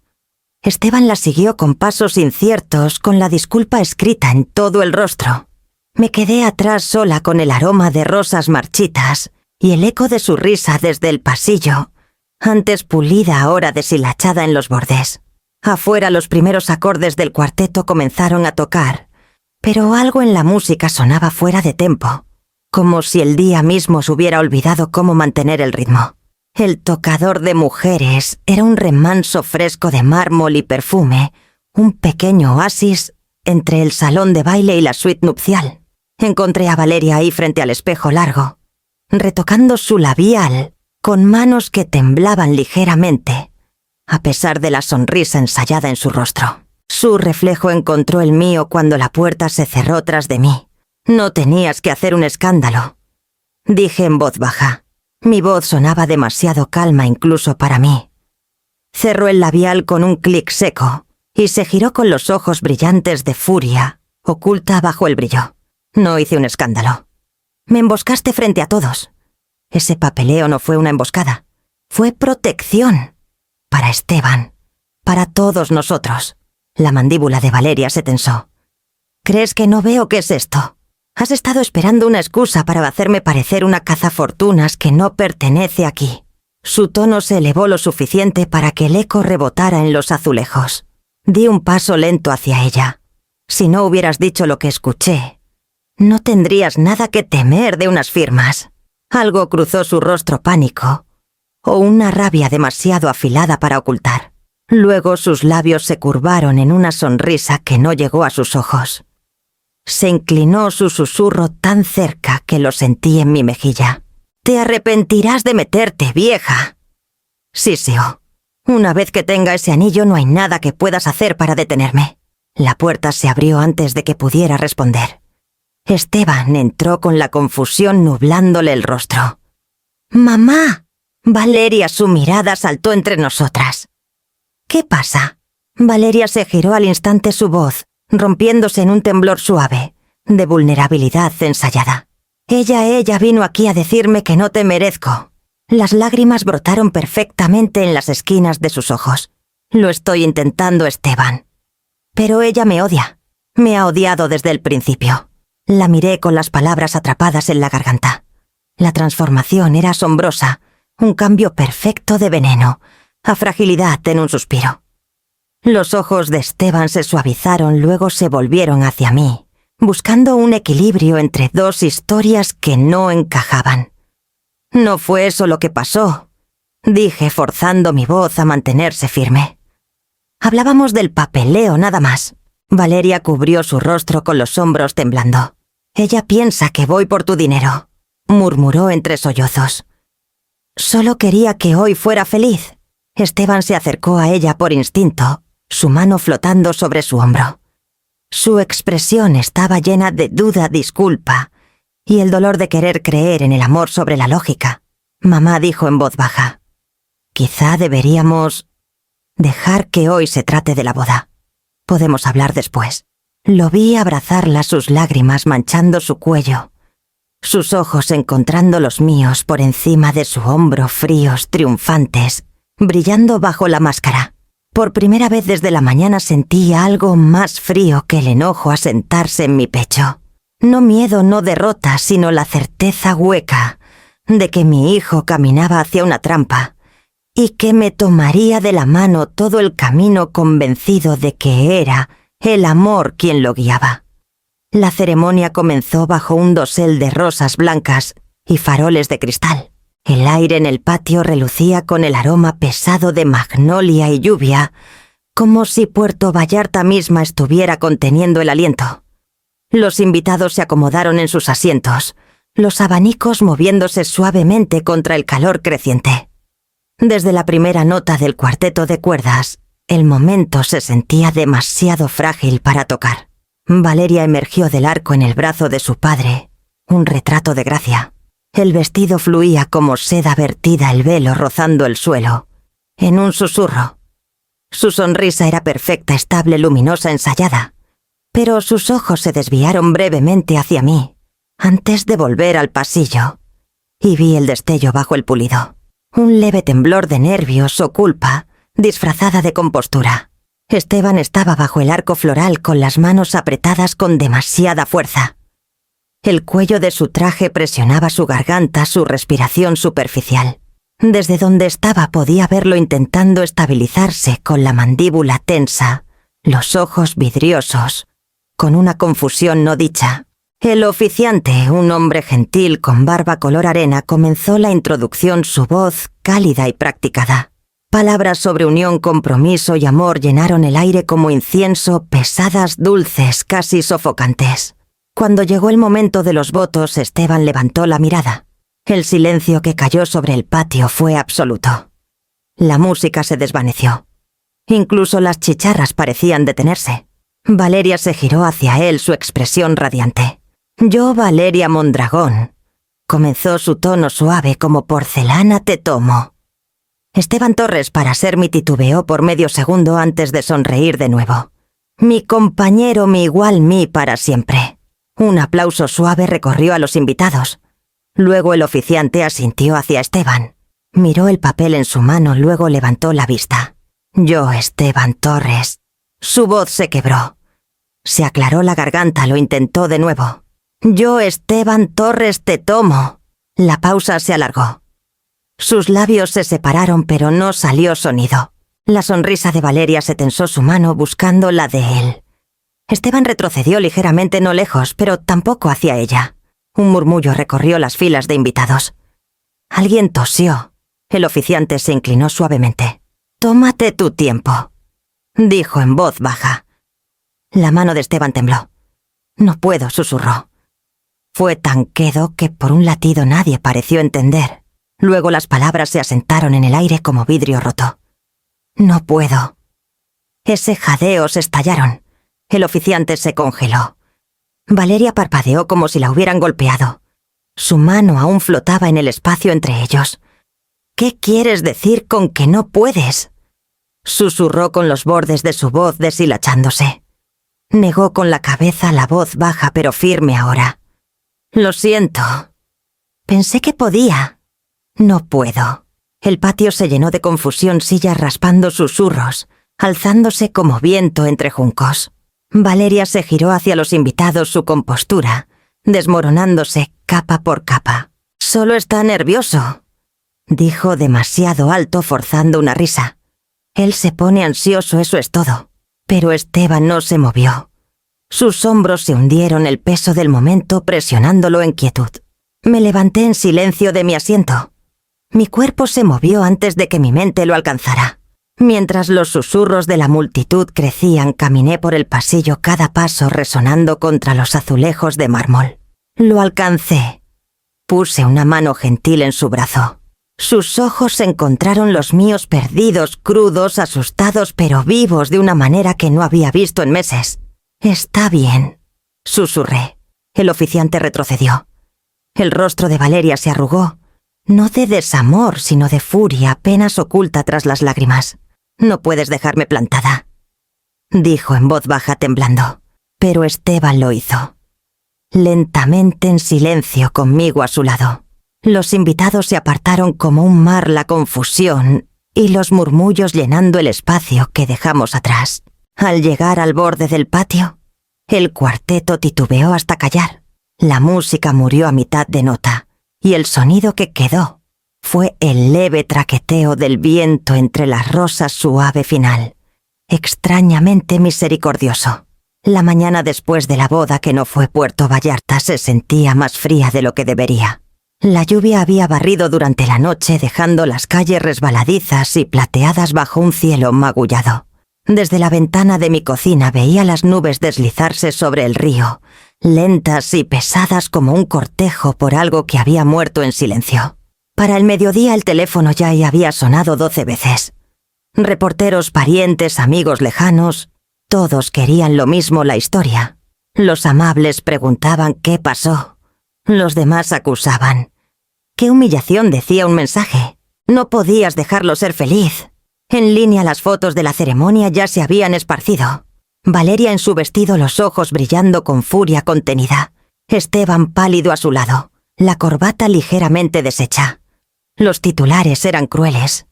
Esteban la siguió con pasos inciertos, con la disculpa escrita en todo el rostro. Me quedé atrás sola con el aroma de rosas marchitas y el eco de su risa desde el pasillo, antes pulida ahora deshilachada en los bordes. Afuera los primeros acordes del cuarteto comenzaron a tocar, pero algo en la música sonaba fuera de tempo, como si el día mismo se hubiera olvidado cómo mantener el ritmo. El tocador de mujeres era un remanso fresco de mármol y perfume, un pequeño oasis entre el salón de baile y la suite nupcial. Encontré a Valeria ahí frente al espejo largo, retocando su labial con manos que temblaban ligeramente, a pesar de la sonrisa ensayada en su rostro. Su reflejo encontró el mío cuando la puerta se cerró tras de mí. No tenías que hacer un escándalo, dije en voz baja. Mi voz sonaba demasiado calma incluso para mí. Cerró el labial con un clic seco y se giró con los ojos brillantes de furia, oculta bajo el brillo. No hice un escándalo. Me emboscaste frente a todos. Ese papeleo no fue una emboscada. Fue protección. Para Esteban. Para todos nosotros. La mandíbula de Valeria se tensó. ¿Crees que no veo qué es esto? Has estado esperando una excusa para hacerme parecer una cazafortunas que no pertenece aquí. Su tono se elevó lo suficiente para que el eco rebotara en los azulejos. Di un paso lento hacia ella. Si no hubieras dicho lo que escuché, no tendrías nada que temer de unas firmas. Algo cruzó su rostro pánico, o una rabia demasiado afilada para ocultar. Luego sus labios se curvaron en una sonrisa que no llegó a sus ojos. Se inclinó su susurro tan cerca que lo sentí en mi mejilla. «Te arrepentirás de meterte, vieja». Siseó. «Una vez que tenga ese anillo no hay nada que puedas hacer para detenerme». La puerta se abrió antes de que pudiera responder. Esteban entró con la confusión nublándole el rostro. «¡Mamá!». Valeria, su mirada saltó entre nosotras. «¿Qué pasa?». Valeria se giró al instante su voz, rompiéndose en un temblor suave, de vulnerabilidad ensayada. Ella vino aquí a decirme que no te merezco». Las lágrimas brotaron perfectamente en las esquinas de sus ojos. «Lo estoy intentando, Esteban. Pero ella me odia. Me ha odiado desde el principio». La miré con las palabras atrapadas en la garganta. La transformación era asombrosa, un cambio perfecto de veneno, a fragilidad en un suspiro. Los ojos de Esteban se suavizaron, luego se volvieron hacia mí, buscando un equilibrio entre dos historias que no encajaban. «No fue eso lo que pasó», dije forzando mi voz a mantenerse firme. «Hablábamos del papeleo nada más». Valeria cubrió su rostro con los hombros temblando. «Ella piensa que voy por tu dinero», murmuró entre sollozos. «Solo quería que hoy fuera feliz». Esteban se acercó a ella por instinto, su mano flotando sobre su hombro. Su expresión estaba llena de duda, disculpa, y el dolor de querer creer en el amor sobre la lógica. Mamá dijo en voz baja: «Quizá deberíamos dejar que hoy se trate de la boda. Podemos hablar después». Lo vi abrazarla, sus lágrimas manchando su cuello, sus ojos encontrando los míos por encima de su hombro, fríos, triunfantes, brillando bajo la máscara. Por primera vez desde la mañana sentí algo más frío que el enojo asentarse en mi pecho. No miedo, no derrota, sino la certeza hueca de que mi hijo caminaba hacia una trampa y que me tomaría de la mano todo el camino convencido de que era el amor quien lo guiaba. La ceremonia comenzó bajo un dosel de rosas blancas y faroles de cristal. El aire en el patio relucía con el aroma pesado de magnolia y lluvia, como si Puerto Vallarta misma estuviera conteniendo el aliento. Los invitados se acomodaron en sus asientos, los abanicos moviéndose suavemente contra el calor creciente. Desde la primera nota del cuarteto de cuerdas, el momento se sentía demasiado frágil para tocar. Valeria emergió del arco en el brazo de su padre, un retrato de gracia. El vestido fluía como seda vertida, el velo rozando el suelo, en un susurro. Su sonrisa era perfecta, estable, luminosa, ensayada, pero sus ojos se desviaron brevemente hacia mí, antes de volver al pasillo, y vi el destello bajo el pulido. Un leve temblor de nervios o culpa, disfrazada de compostura. Esteban estaba bajo el arco floral con las manos apretadas con demasiada fuerza. El cuello de su traje presionaba su garganta, su respiración superficial. Desde donde estaba podía verlo intentando estabilizarse con la mandíbula tensa, los ojos vidriosos, con una confusión no dicha. El oficiante, un hombre gentil con barba color arena, comenzó la introducción, su voz cálida y practicada. Palabras sobre unión, compromiso y amor llenaron el aire como incienso, pesadas, dulces, casi sofocantes. Cuando llegó el momento de los votos, Esteban levantó la mirada. El silencio que cayó sobre el patio fue absoluto. La música se desvaneció. Incluso las chicharras parecían detenerse. Valeria se giró hacia él, su expresión radiante. «Yo, Valeria Mondragón», comenzó su tono suave como porcelana te tomo. Esteban Torres, para ser mi, titubeó por medio segundo antes de sonreír de nuevo. «Mi compañero, mi igual, mi para siempre». Un aplauso suave recorrió a los invitados. Luego el oficiante asintió hacia Esteban. Miró el papel en su mano, luego levantó la vista. «Yo, Esteban Torres». Su voz se quebró. Se aclaró la garganta, lo intentó de nuevo. «Yo, Esteban Torres, te tomo». La pausa se alargó. Sus labios se separaron, pero no salió sonido. La sonrisa de Valeria se tensó su mano buscando la de él. Esteban retrocedió ligeramente, no lejos, pero tampoco hacia ella. Un murmullo recorrió las filas de invitados. Alguien tosió. El oficiante se inclinó suavemente. «Tómate tu tiempo», dijo en voz baja. La mano de Esteban tembló. «No puedo», susurró. Fue tan quedo que por un latido nadie pareció entender. Luego las palabras se asentaron en el aire como vidrio roto. «No puedo». Ese jadeos estallaron. El oficiante se congeló. Valeria parpadeó como si la hubieran golpeado. Su mano aún flotaba en el espacio entre ellos. «¿Qué quieres decir con que no puedes?», susurró con los bordes de su voz deshilachándose. Negó con la cabeza, la voz baja pero firme ahora. «Lo siento. Pensé que podía. No puedo». El patio se llenó de confusión, sillas raspando susurros, alzándose como viento entre juncos. Valeria se giró hacia los invitados, su compostura, desmoronándose capa por capa. «Solo está nervioso», dijo demasiado alto, forzando una risa. «Él se pone ansioso, eso es todo». Pero Esteban no se movió. Sus hombros se hundieron, el peso del momento presionándolo en quietud. Me levanté en silencio de mi asiento. Mi cuerpo se movió antes de que mi mente lo alcanzara. Mientras los susurros de la multitud crecían, caminé por el pasillo, cada paso resonando contra los azulejos de mármol. Lo alcancé. Puse una mano gentil en su brazo. Sus ojos encontraron los míos, perdidos, crudos, asustados, pero vivos de una manera que no había visto en meses. «Está bien», susurré. El oficiante retrocedió. El rostro de Valeria se arrugó, no de desamor, sino de furia apenas oculta tras las lágrimas. «No puedes dejarme plantada», dijo en voz baja, temblando. Pero Esteban lo hizo. Lentamente, en silencio, conmigo a su lado. Los invitados se apartaron como un mar, la confusión y los murmullos llenando el espacio que dejamos atrás. Al llegar al borde del patio, el cuarteto titubeó hasta callar. La música murió a mitad de nota, y el sonido que quedó fue el leve traqueteo del viento entre las rosas, suave final, extrañamente misericordioso. La mañana después de la boda, que no fue Puerto Vallarta, se sentía más fría de lo que debería. La lluvia había barrido durante la noche, dejando las calles resbaladizas y plateadas bajo un cielo magullado. Desde la ventana de mi cocina veía las nubes deslizarse sobre el río, lentas y pesadas como un cortejo por algo que había muerto en silencio. Para el mediodía el teléfono ya había sonado 12 veces. Reporteros, parientes, amigos lejanos, todos querían lo mismo, la historia. Los amables preguntaban qué pasó. Los demás acusaban. ¡Qué humillación!, decía un mensaje. No podías dejarlo ser feliz. En línea las fotos de la ceremonia ya se habían esparcido. Valeria en su vestido, los ojos brillando con furia contenida. Esteban pálido a su lado, la corbata ligeramente deshecha. Los titulares eran crueles.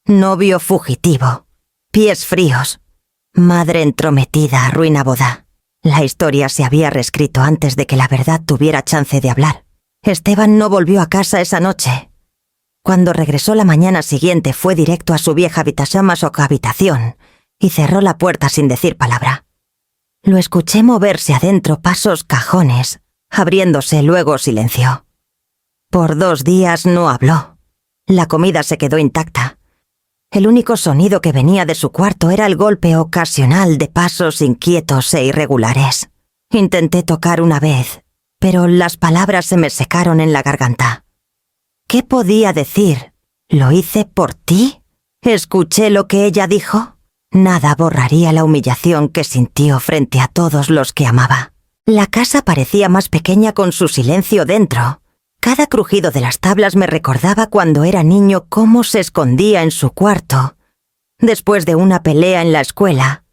Novio fugitivo. Pies fríos. Madre entrometida arruina boda. La historia se había reescrito antes de que la verdad tuviera chance de hablar. Esteban no volvió a casa esa noche. Cuando regresó la mañana siguiente fue directo a su vieja habitación y cerró la puerta sin decir palabra. Lo escuché moverse adentro, pasos, cajones, abriéndose, luego silencio. Por 2 días no habló. La comida se quedó intacta. El único sonido que venía de su cuarto era el golpe ocasional de pasos inquietos e irregulares. Intenté tocar una vez, pero las palabras se me secaron en la garganta. ¿Qué podía decir? ¿Lo hice por ti? ¿Escuché lo que ella dijo? Nada borraría la humillación que sintió frente a todos los que amaba. La casa parecía más pequeña con su silencio dentro. Cada crujido de las tablas me recordaba cuando era niño cómo se escondía en su cuarto, después de una pelea en la escuela,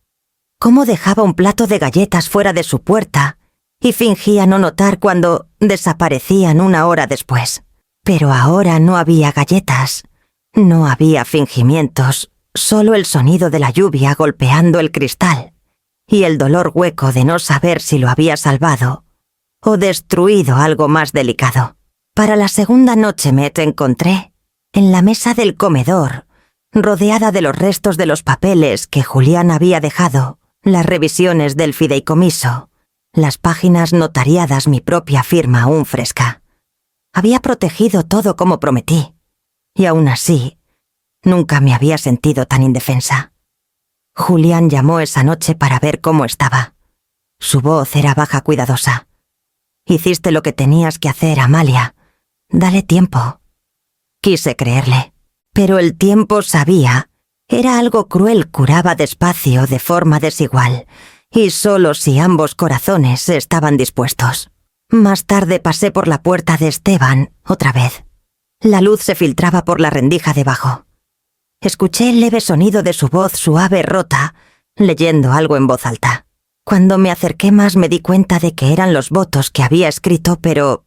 cómo dejaba un plato de galletas fuera de su puerta y fingía no notar cuando desaparecían 1 hora después. Pero ahora no había galletas, no había fingimientos, solo el sonido de la lluvia golpeando el cristal y el dolor hueco de no saber si lo había salvado o destruido algo más delicado. Para la segunda noche me encontré en la mesa del comedor, rodeada de los restos de los papeles que Julián había dejado, las revisiones del fideicomiso, las páginas notariadas, mi propia firma aún fresca. Había protegido todo como prometí, y aún así, nunca me había sentido tan indefensa. Julián llamó esa noche para ver cómo estaba. Su voz era baja, cuidadosa. «Hiciste lo que tenías que hacer, Amalia. Dale tiempo». Quise creerle, pero el tiempo, sabía, era algo cruel, curaba despacio, de forma desigual, y solo si ambos corazones estaban dispuestos. Más tarde pasé por la puerta de Esteban, otra vez. La luz se filtraba por la rendija debajo. Escuché el leve sonido de su voz suave, rota, leyendo algo en voz alta. Cuando me acerqué más me di cuenta de que eran los votos que había escrito, pero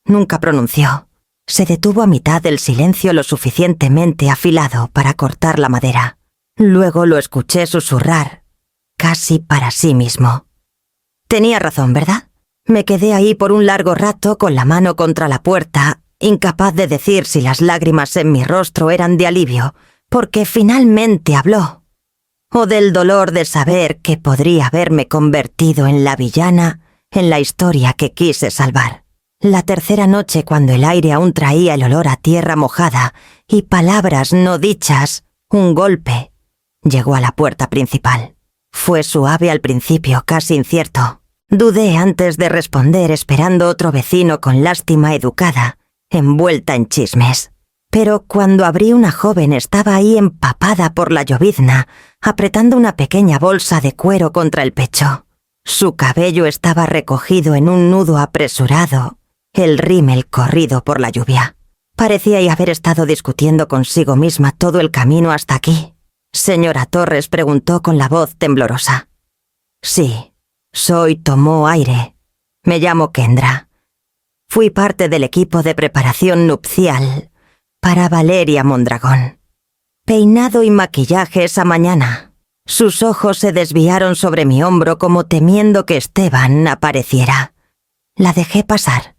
nunca pronunció. Se detuvo a mitad del silencio lo suficientemente afilado para cortar la madera. Luego lo escuché susurrar, casi para sí mismo. Tenía razón, ¿verdad? Me quedé ahí por un largo rato con la mano contra la puerta, incapaz de decir si las lágrimas en mi rostro eran de alivio, porque finalmente habló, o del dolor de saber que podría haberme convertido en la villana en la historia que quise salvar. La tercera noche, cuando el aire aún traía el olor a tierra mojada y palabras no dichas, un golpe llegó a la puerta principal. Fue suave al principio, casi incierto. Dudé antes de responder, esperando otro vecino con lástima educada, envuelta en chismes. Pero cuando abrí, una joven estaba ahí empapada por la llovizna, apretando una pequeña bolsa de cuero contra el pecho. Su cabello estaba recogido en un nudo apresurado, el rímel corrido por la lluvia. Parecía haber estado discutiendo consigo misma todo el camino hasta aquí. «Señora Torres», preguntó con la voz temblorosa. «Sí. Tomó aire. Me llamo Kendra. Fui parte del equipo de preparación nupcial para Valeria Mondragón. Peinado y maquillaje esa mañana». Sus ojos se desviaron sobre mi hombro como temiendo que Esteban apareciera. La dejé pasar.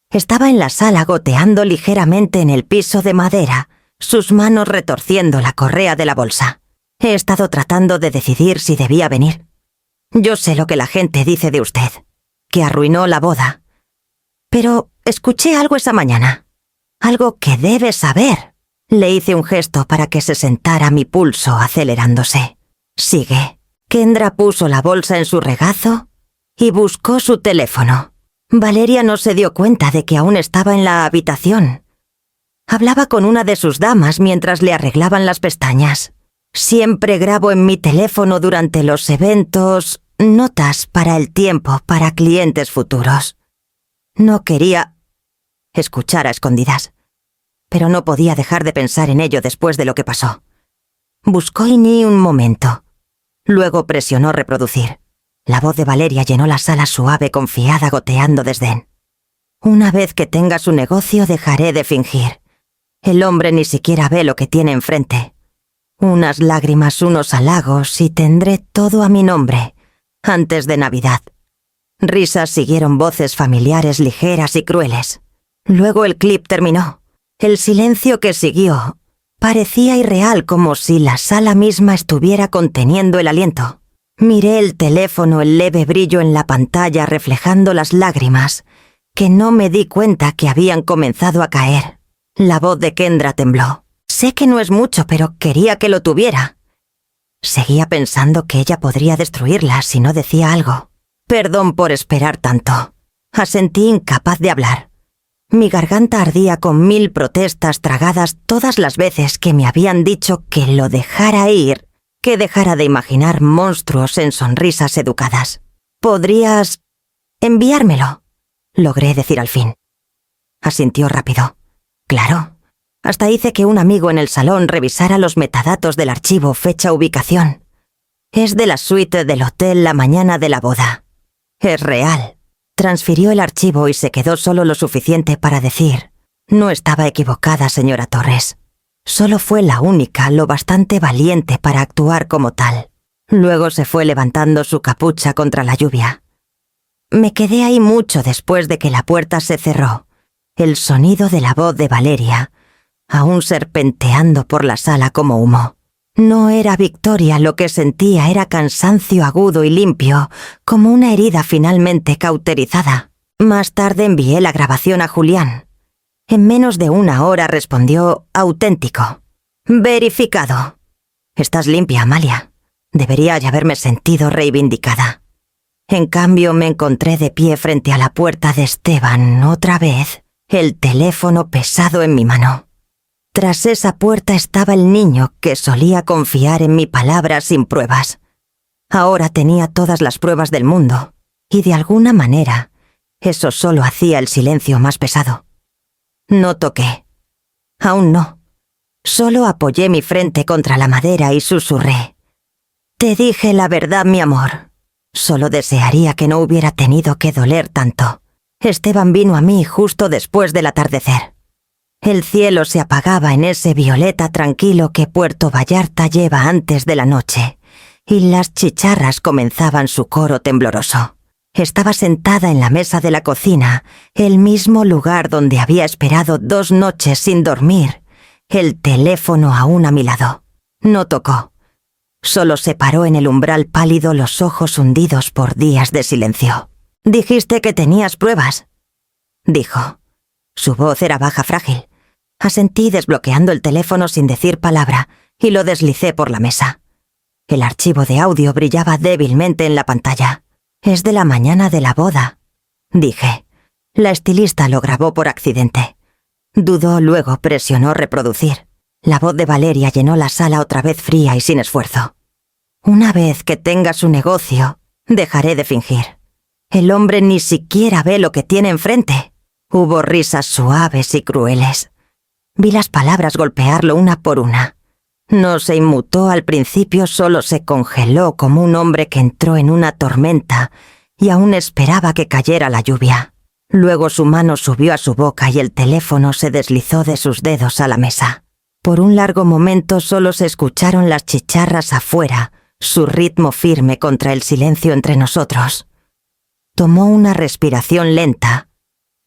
Estaba en la sala goteando ligeramente en el piso de madera, sus manos retorciendo la correa de la bolsa. He estado tratando de decidir si debía venir. Yo sé lo que la gente dice de usted, que arruinó la boda. Pero escuché algo esa mañana. Algo que debe saber. Le hice un gesto para que se sentara mi pulso acelerándose. Sigue. Kendra puso la bolsa en su regazo y buscó su teléfono. Valeria no se dio cuenta de que aún estaba en la habitación. Hablaba con una de sus damas mientras le arreglaban las pestañas. Siempre grabo en mi teléfono durante los eventos notas para el tiempo para clientes futuros. No quería escuchar a escondidas, pero no podía dejar de pensar en ello después de lo que pasó. Buscó Ini un momento. Luego presionó reproducir. La voz de Valeria llenó la sala suave, confiada, goteando desdén. Una vez que tenga su negocio, dejaré de fingir. El hombre ni siquiera ve lo que tiene enfrente. Unas lágrimas, unos halagos y tendré todo a mi nombre, antes de Navidad. Risas siguieron, voces familiares ligeras y crueles. Luego el clip terminó. El silencio que siguió parecía irreal, como si la sala misma estuviera conteniendo el aliento. Miré el teléfono, el leve brillo en la pantalla reflejando las lágrimas, que no me di cuenta que habían comenzado a caer. La voz de Kendra tembló. Sé que no es mucho, pero quería que lo tuviera. Seguía pensando que ella podría destruirla si no decía algo. Perdón por esperar tanto. Asentí, incapaz de hablar. Mi garganta ardía con 1000 protestas tragadas todas las veces que me habían dicho que lo dejara ir, que dejara de imaginar monstruos en sonrisas educadas. ¿Podrías enviármelo?, logré decir al fin. Asintió rápido. Claro. Hasta hice que un amigo en el salón revisara los metadatos del archivo, fecha, ubicación. Es de la suite del hotel la mañana de la boda. Es real. Transfirió el archivo y se quedó solo lo suficiente para decir: no estaba equivocada, señora Torres. Solo fue la única, lo bastante valiente para actuar como tal. Luego se fue levantando su capucha contra la lluvia. Me quedé ahí mucho después de que la puerta se cerró. El sonido de la voz de Valeria, aún serpenteando por la sala como humo. No era victoria, lo que sentía era cansancio agudo y limpio, como una herida finalmente cauterizada. Más tarde envié la grabación a Julián. En menos de 1 hora respondió: auténtico. Verificado. Estás limpia, Amalia. Debería ya haberme sentido reivindicada. En cambio, me encontré de pie frente a la puerta de Esteban, otra vez, el teléfono pesado en mi mano. Tras esa puerta estaba el niño que solía confiar en mi palabra sin pruebas. Ahora tenía todas las pruebas del mundo, y de alguna manera, eso solo hacía el silencio más pesado. No toqué. Aún no. Solo apoyé mi frente contra la madera y susurré: te dije la verdad, mi amor. Solo desearía que no hubiera tenido que doler tanto. Esteban vino a mí justo después del atardecer. El cielo se apagaba en ese violeta tranquilo que Puerto Vallarta lleva antes de la noche, y las chicharras comenzaban su coro tembloroso. Estaba sentada en la mesa de la cocina, el mismo lugar donde había esperado 2 noches sin dormir, el teléfono aún a mi lado. No tocó. Solo se paró en el umbral pálido, los ojos hundidos por días de silencio. «Dijiste que tenías pruebas», dijo. Su voz era baja, frágil. Asentí desbloqueando el teléfono sin decir palabra y lo deslicé por la mesa. El archivo de audio brillaba débilmente en la pantalla. «Es de la mañana de la boda», dije. La estilista lo grabó por accidente. Dudó, luego presionó reproducir. La voz de Valeria llenó la sala otra vez fría y sin esfuerzo. «Una vez que tenga su negocio, dejaré de fingir. El hombre ni siquiera ve lo que tiene enfrente». Hubo risas suaves y crueles. Vi las palabras golpearlo una por una. No se inmutó al principio, solo se congeló como un hombre que entró en una tormenta y aún esperaba que cayera la lluvia. Luego su mano subió a su boca y el teléfono se deslizó de sus dedos a la mesa. Por un largo momento solo se escucharon las chicharras afuera, su ritmo firme contra el silencio entre nosotros. Tomó una respiración lenta,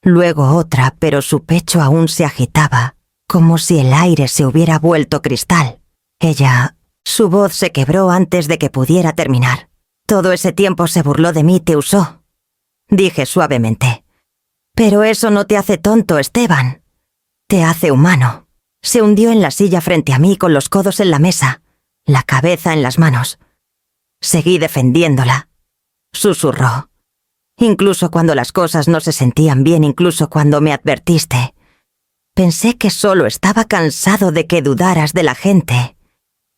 luego otra, pero su pecho aún se agitaba, como si el aire se hubiera vuelto cristal. Su voz se quebró antes de que pudiera terminar. Todo ese tiempo se burló de mí y te usó. Dije suavemente. Pero eso no te hace tonto, Esteban. Te hace humano. Se hundió en la silla frente a mí con los codos en la mesa, la cabeza en las manos. Seguí defendiéndola. Susurró. Incluso cuando las cosas no se sentían bien, incluso cuando me advertiste. Pensé que solo estaba cansado de que dudaras de la gente.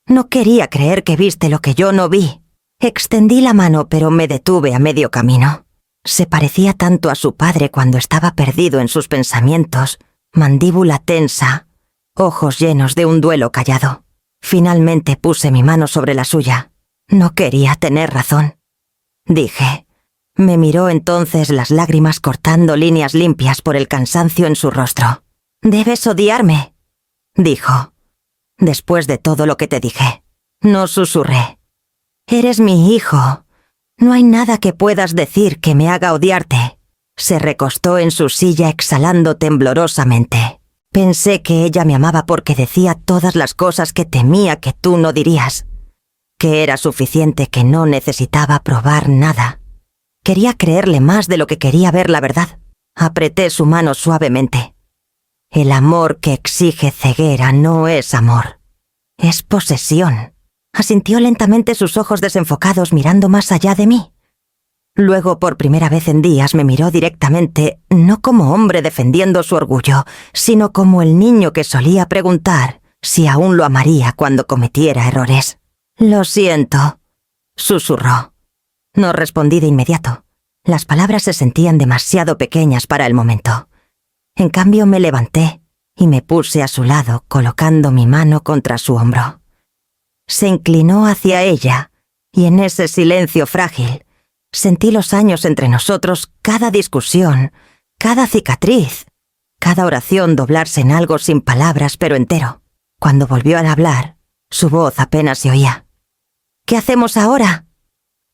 No quería creer que viste lo que yo no vi. Extendí la mano, pero me detuve a medio camino. Se parecía tanto a su padre cuando estaba perdido en sus pensamientos, mandíbula tensa, ojos llenos de un duelo callado. Finalmente puse mi mano sobre la suya. No quería tener razón. Dije. Me miró entonces, las lágrimas cortando líneas limpias por el cansancio en su rostro. «Debes odiarme», dijo. «Después de todo lo que te dije». No susurré. «Eres mi hijo. No hay nada que puedas decir que me haga odiarte». Se recostó en su silla exhalando temblorosamente. Pensé que ella me amaba porque decía todas las cosas que temía que tú no dirías. Que era suficiente, que no necesitaba probar nada. Quería creerle más de lo que quería ver la verdad. Apreté su mano suavemente. El amor que exige ceguera no es amor. Es posesión. Asintió lentamente, sus ojos desenfocados mirando más allá de mí. Luego, por primera vez en días, me miró directamente, no como hombre defendiendo su orgullo, sino como el niño que solía preguntar si aún lo amaría cuando cometiera errores. «Lo siento», susurró. No respondí de inmediato. Las palabras se sentían demasiado pequeñas para el momento. En cambio me levanté y me puse a su lado, colocando mi mano contra su hombro. Se inclinó hacia ella, y en ese silencio frágil sentí los años entre nosotros, cada discusión, cada cicatriz, cada oración doblarse en algo sin palabras pero entero. Cuando volvió a hablar, su voz apenas se oía. «¿Qué hacemos ahora?»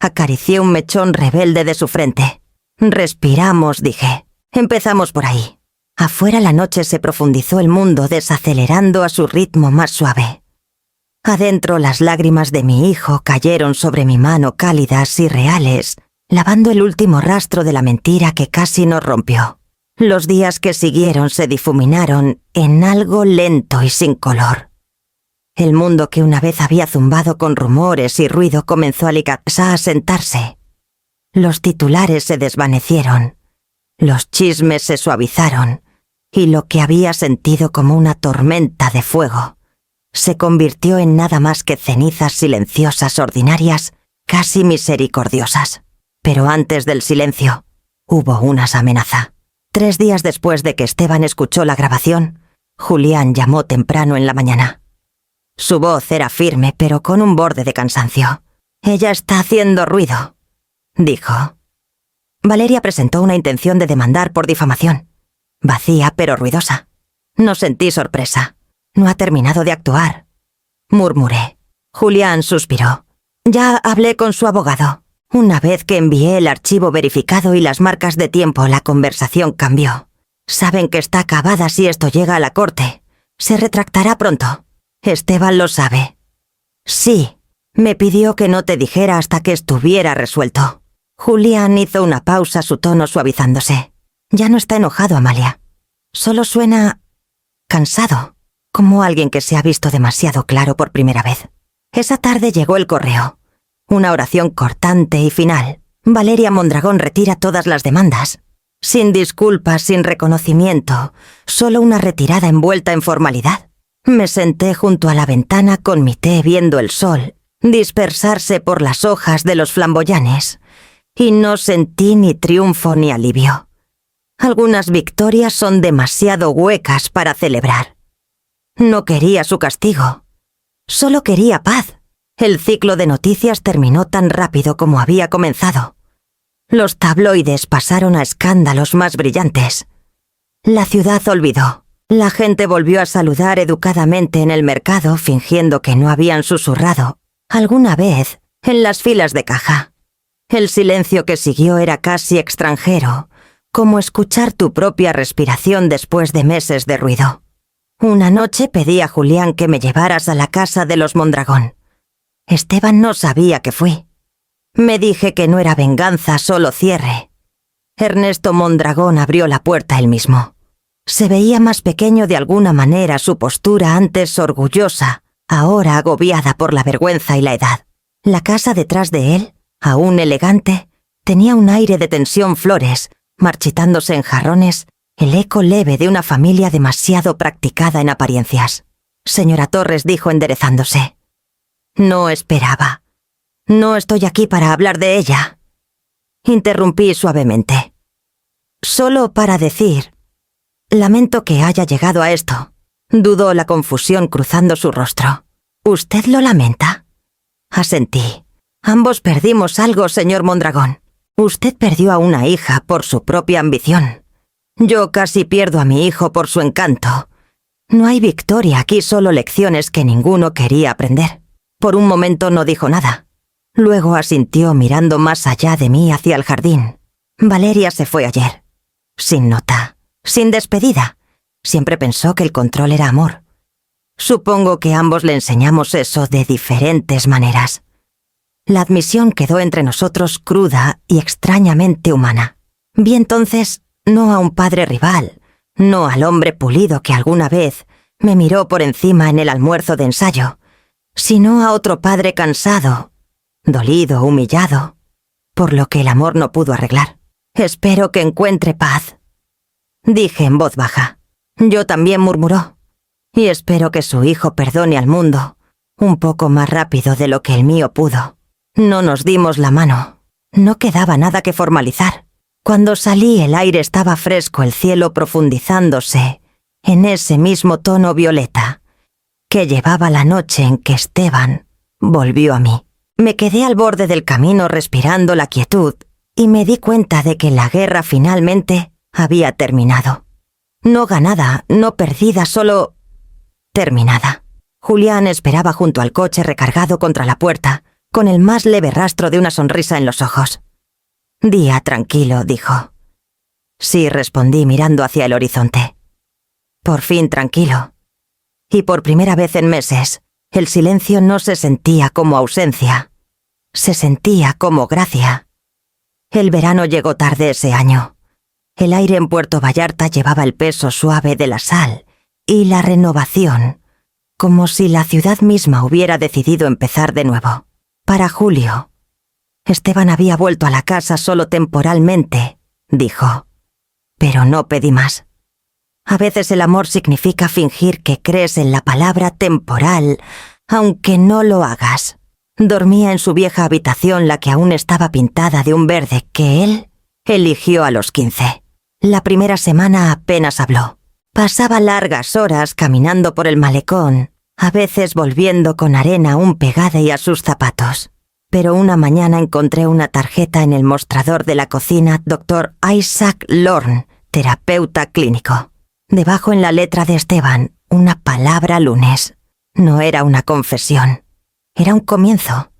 Acaricié un mechón rebelde de su frente. «Respiramos», dije. «Empezamos por ahí». Afuera la noche se profundizó el mundo, desacelerando a su ritmo más suave. Adentro las lágrimas de mi hijo cayeron sobre mi mano, cálidas y reales, lavando el último rastro de la mentira que casi nos rompió. Los días que siguieron se difuminaron en algo lento y sin color. El mundo que una vez había zumbado con rumores y ruido comenzó a sentarse. Los titulares se desvanecieron, los chismes se suavizaron, y lo que había sentido como una tormenta de fuego se convirtió en nada más que cenizas silenciosas, ordinarias, casi misericordiosas. Pero antes del silencio, hubo una amenaza. 3 días después de que Esteban escuchó la grabación, Julián llamó temprano en la mañana. Su voz era firme, pero con un borde de cansancio. «Ella está haciendo ruido», dijo. Valeria presentó una intención de demandar por difamación. Vacía pero ruidosa. No sentí sorpresa. «No ha terminado de actuar», murmuré. Julián suspiró. «Ya hablé con su abogado. Una vez que envié el archivo verificado y las marcas de tiempo, la conversación cambió. Saben que está acabada si esto llega a la corte. Se retractará pronto. Esteban lo sabe». «Sí. Me pidió que no te dijera hasta que estuviera resuelto». Julián hizo una pausa, su tono suavizándose. «Ya no está enojado, Amalia. Solo suena cansado, como alguien que se ha visto demasiado claro por primera vez». Esa tarde llegó el correo. Una oración cortante y final. Valeria Mondragón retira todas las demandas. Sin disculpas, sin reconocimiento, solo una retirada envuelta en formalidad. Me senté junto a la ventana con mi té viendo el sol dispersarse por las hojas de los flamboyanes, y no sentí ni triunfo ni alivio. Algunas victorias son demasiado huecas para celebrar. No quería su castigo. Solo quería paz. El ciclo de noticias terminó tan rápido como había comenzado. Los tabloides pasaron a escándalos más brillantes. La ciudad olvidó. La gente volvió a saludar educadamente en el mercado, fingiendo que no habían susurrado alguna vez en las filas de caja. El silencio que siguió era casi extranjero, como escuchar tu propia respiración después de meses de ruido. Una noche pedí a Julián que me llevaras a la casa de los Mondragón. Esteban no sabía que fui. Me dije que no era venganza, solo cierre. Ernesto Mondragón abrió la puerta él mismo. Se veía más pequeño de alguna manera su postura, antes orgullosa, ahora agobiada por la vergüenza y la edad. La casa detrás de él, aún elegante, tenía un aire de tensión flores, marchitándose en jarrones, el eco leve de una familia demasiado practicada en apariencias. Señora Torres dijo enderezándose. No esperaba. No estoy aquí para hablar de ella. Interrumpí suavemente. Solo para decir... Lamento que haya llegado a esto. Dudó la confusión cruzando su rostro. ¿Usted lo lamenta? Asentí. Ambos perdimos algo, señor Mondragón. Usted perdió a una hija por su propia ambición. Yo casi pierdo a mi hijo por su encanto. No hay victoria aquí, solo lecciones que ninguno quería aprender. Por un momento no dijo nada. Luego asintió mirando más allá de mí hacia el jardín. Valeria se fue ayer. Sin nota, sin despedida. Siempre pensó que el control era amor. Supongo que ambos le enseñamos eso de diferentes maneras. La admisión quedó entre nosotros cruda y extrañamente humana. Vi entonces no a un padre rival, no al hombre pulido que alguna vez me miró por encima en el almuerzo de ensayo, sino a otro padre cansado, dolido, humillado, por lo que el amor no pudo arreglar. Espero que encuentre paz. Dije en voz baja. Yo también, murmuró. Y espero que su hijo perdone al mundo, un poco más rápido de lo que el mío pudo. No nos dimos la mano. No quedaba nada que formalizar. Cuando salí el aire estaba fresco, el cielo profundizándose en ese mismo tono violeta que llevaba la noche en que Esteban volvió a mí. Me quedé al borde del camino respirando la quietud y me di cuenta de que la guerra finalmente había terminado. No ganada, no perdida, solo terminada. Julián esperaba junto al coche recargado contra la puerta, con el más leve rastro de una sonrisa en los ojos. «Día tranquilo», dijo. Sí, respondí mirando hacia el horizonte. Por fin tranquilo. Y por primera vez en meses, el silencio no se sentía como ausencia. Se sentía como gracia. El verano llegó tarde ese año. El aire en Puerto Vallarta llevaba el peso suave de la sal y la renovación, como si la ciudad misma hubiera decidido empezar de nuevo. Para julio, Esteban había vuelto a la casa solo temporalmente, dijo. Pero no pedí más. A veces el amor significa fingir que crees en la palabra temporal, aunque no lo hagas. Dormía en su vieja habitación, la que aún estaba pintada de un verde que él eligió a los 15. La primera semana apenas habló. Pasaba largas horas caminando por el malecón, a veces volviendo con arena aún pegada y a sus zapatos. Pero una mañana encontré una tarjeta en el mostrador de la cocina, Dr. Isaac Lorne, terapeuta clínico. Debajo en la letra de Esteban, una palabra lunes. No era una confesión, era un comienzo.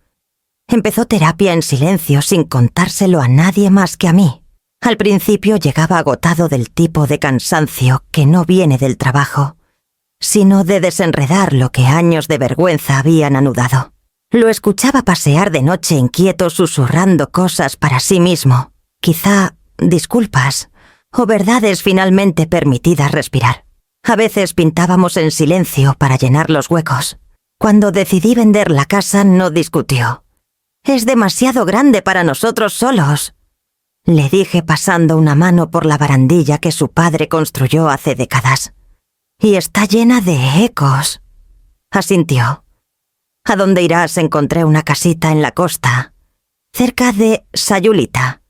Empezó terapia en silencio sin contárselo a nadie más que a mí. Al principio llegaba agotado del tipo de cansancio que no viene del trabajo, sino de desenredar lo que años de vergüenza habían anudado. Lo escuchaba pasear de noche inquieto susurrando cosas para sí mismo, quizá disculpas o verdades finalmente permitidas respirar. A veces pintábamos en silencio para llenar los huecos. Cuando decidí vender la casa no discutió. «Es demasiado grande para nosotros solos», le dije pasando una mano por la barandilla que su padre construyó hace décadas. «Y está llena de ecos», asintió. «¿A dónde irás?» Encontré una casita en la costa, cerca de Sayulita,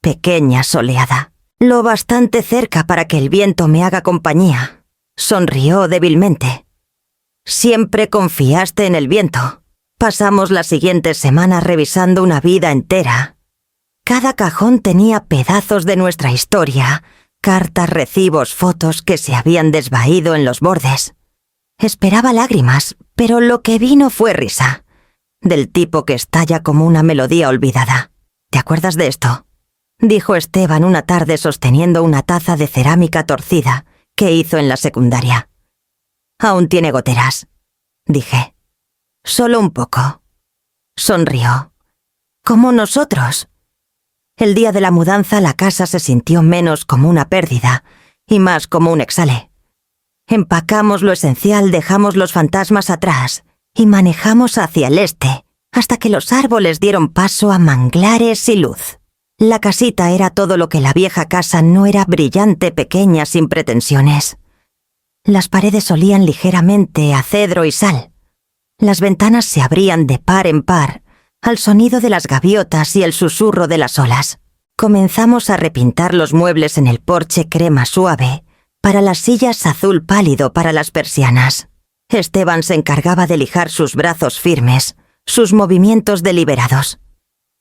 pequeña, soleada. Lo bastante cerca para que el viento me haga compañía. Sonrió débilmente. «Siempre confiaste en el viento». Pasamos las siguientes semanas revisando una vida entera. Cada cajón tenía pedazos de nuestra historia, cartas, recibos, fotos que se habían desvaído en los bordes. Esperaba lágrimas, pero lo que vino fue risa, del tipo que estalla como una melodía olvidada. «¿Te acuerdas de esto?», dijo Esteban una tarde sosteniendo una taza de cerámica torcida que hizo en la secundaria. «Aún tiene goteras», dije. «Solo un poco». Sonrió. como nosotros. El día de la mudanza la casa se sintió menos como una pérdida y más como un exhale. Empacamos lo esencial, dejamos los fantasmas atrás y manejamos hacia el este, hasta que los árboles dieron paso a manglares y luz. La casita era todo lo que la vieja casa no era, brillante, pequeña, sin pretensiones. Las paredes olían ligeramente a cedro y sal. Las ventanas se abrían de par en par, al sonido de las gaviotas y el susurro de las olas. Comenzamos a repintar los muebles en el porche crema suave, para las sillas azul pálido para las persianas. Esteban se encargaba de lijar sus brazos firmes, sus movimientos deliberados.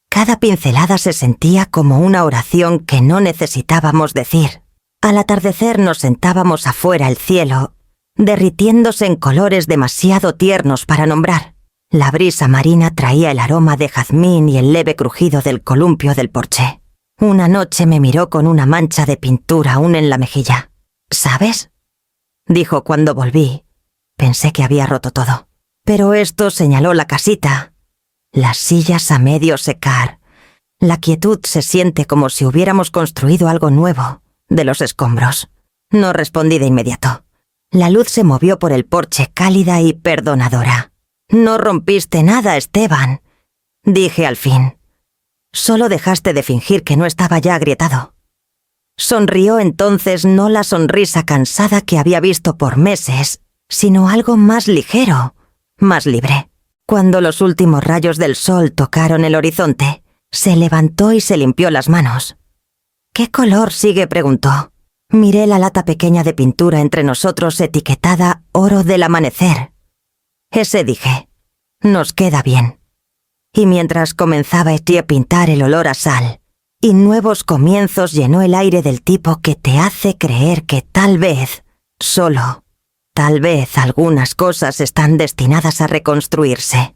Cada pincelada se sentía como una oración que no necesitábamos decir. Al atardecer nos sentábamos afuera el cielo, derritiéndose en colores demasiado tiernos para nombrar. La brisa marina traía el aroma de jazmín y el leve crujido del columpio del porche. Una noche me miró con una mancha de pintura aún en la mejilla. ¿Sabes?, dijo cuando volví. Pensé que había roto todo. Pero esto, señaló la casita. Las sillas a medio secar. La quietud se siente como si hubiéramos construido algo nuevo, de los escombros. No respondí de inmediato. La luz se movió por el porche cálida y perdonadora. «No rompiste nada, Esteban», dije al fin. «Solo dejaste de fingir que no estaba ya agrietado». Sonrió entonces, no la sonrisa cansada que había visto por meses, sino algo más ligero, más libre. Cuando los últimos rayos del sol tocaron el horizonte, se levantó y se limpió las manos. «¿Qué color sigue?», preguntó. Miré la lata pequeña de pintura entre nosotros etiquetada «Oro del amanecer». «Ese», dije, «nos queda bien». Y mientras comenzaba a pintar, el olor a sal y nuevos comienzos llenó el aire del tipo que te hace creer que tal vez, solo, tal vez algunas cosas están destinadas a reconstruirse.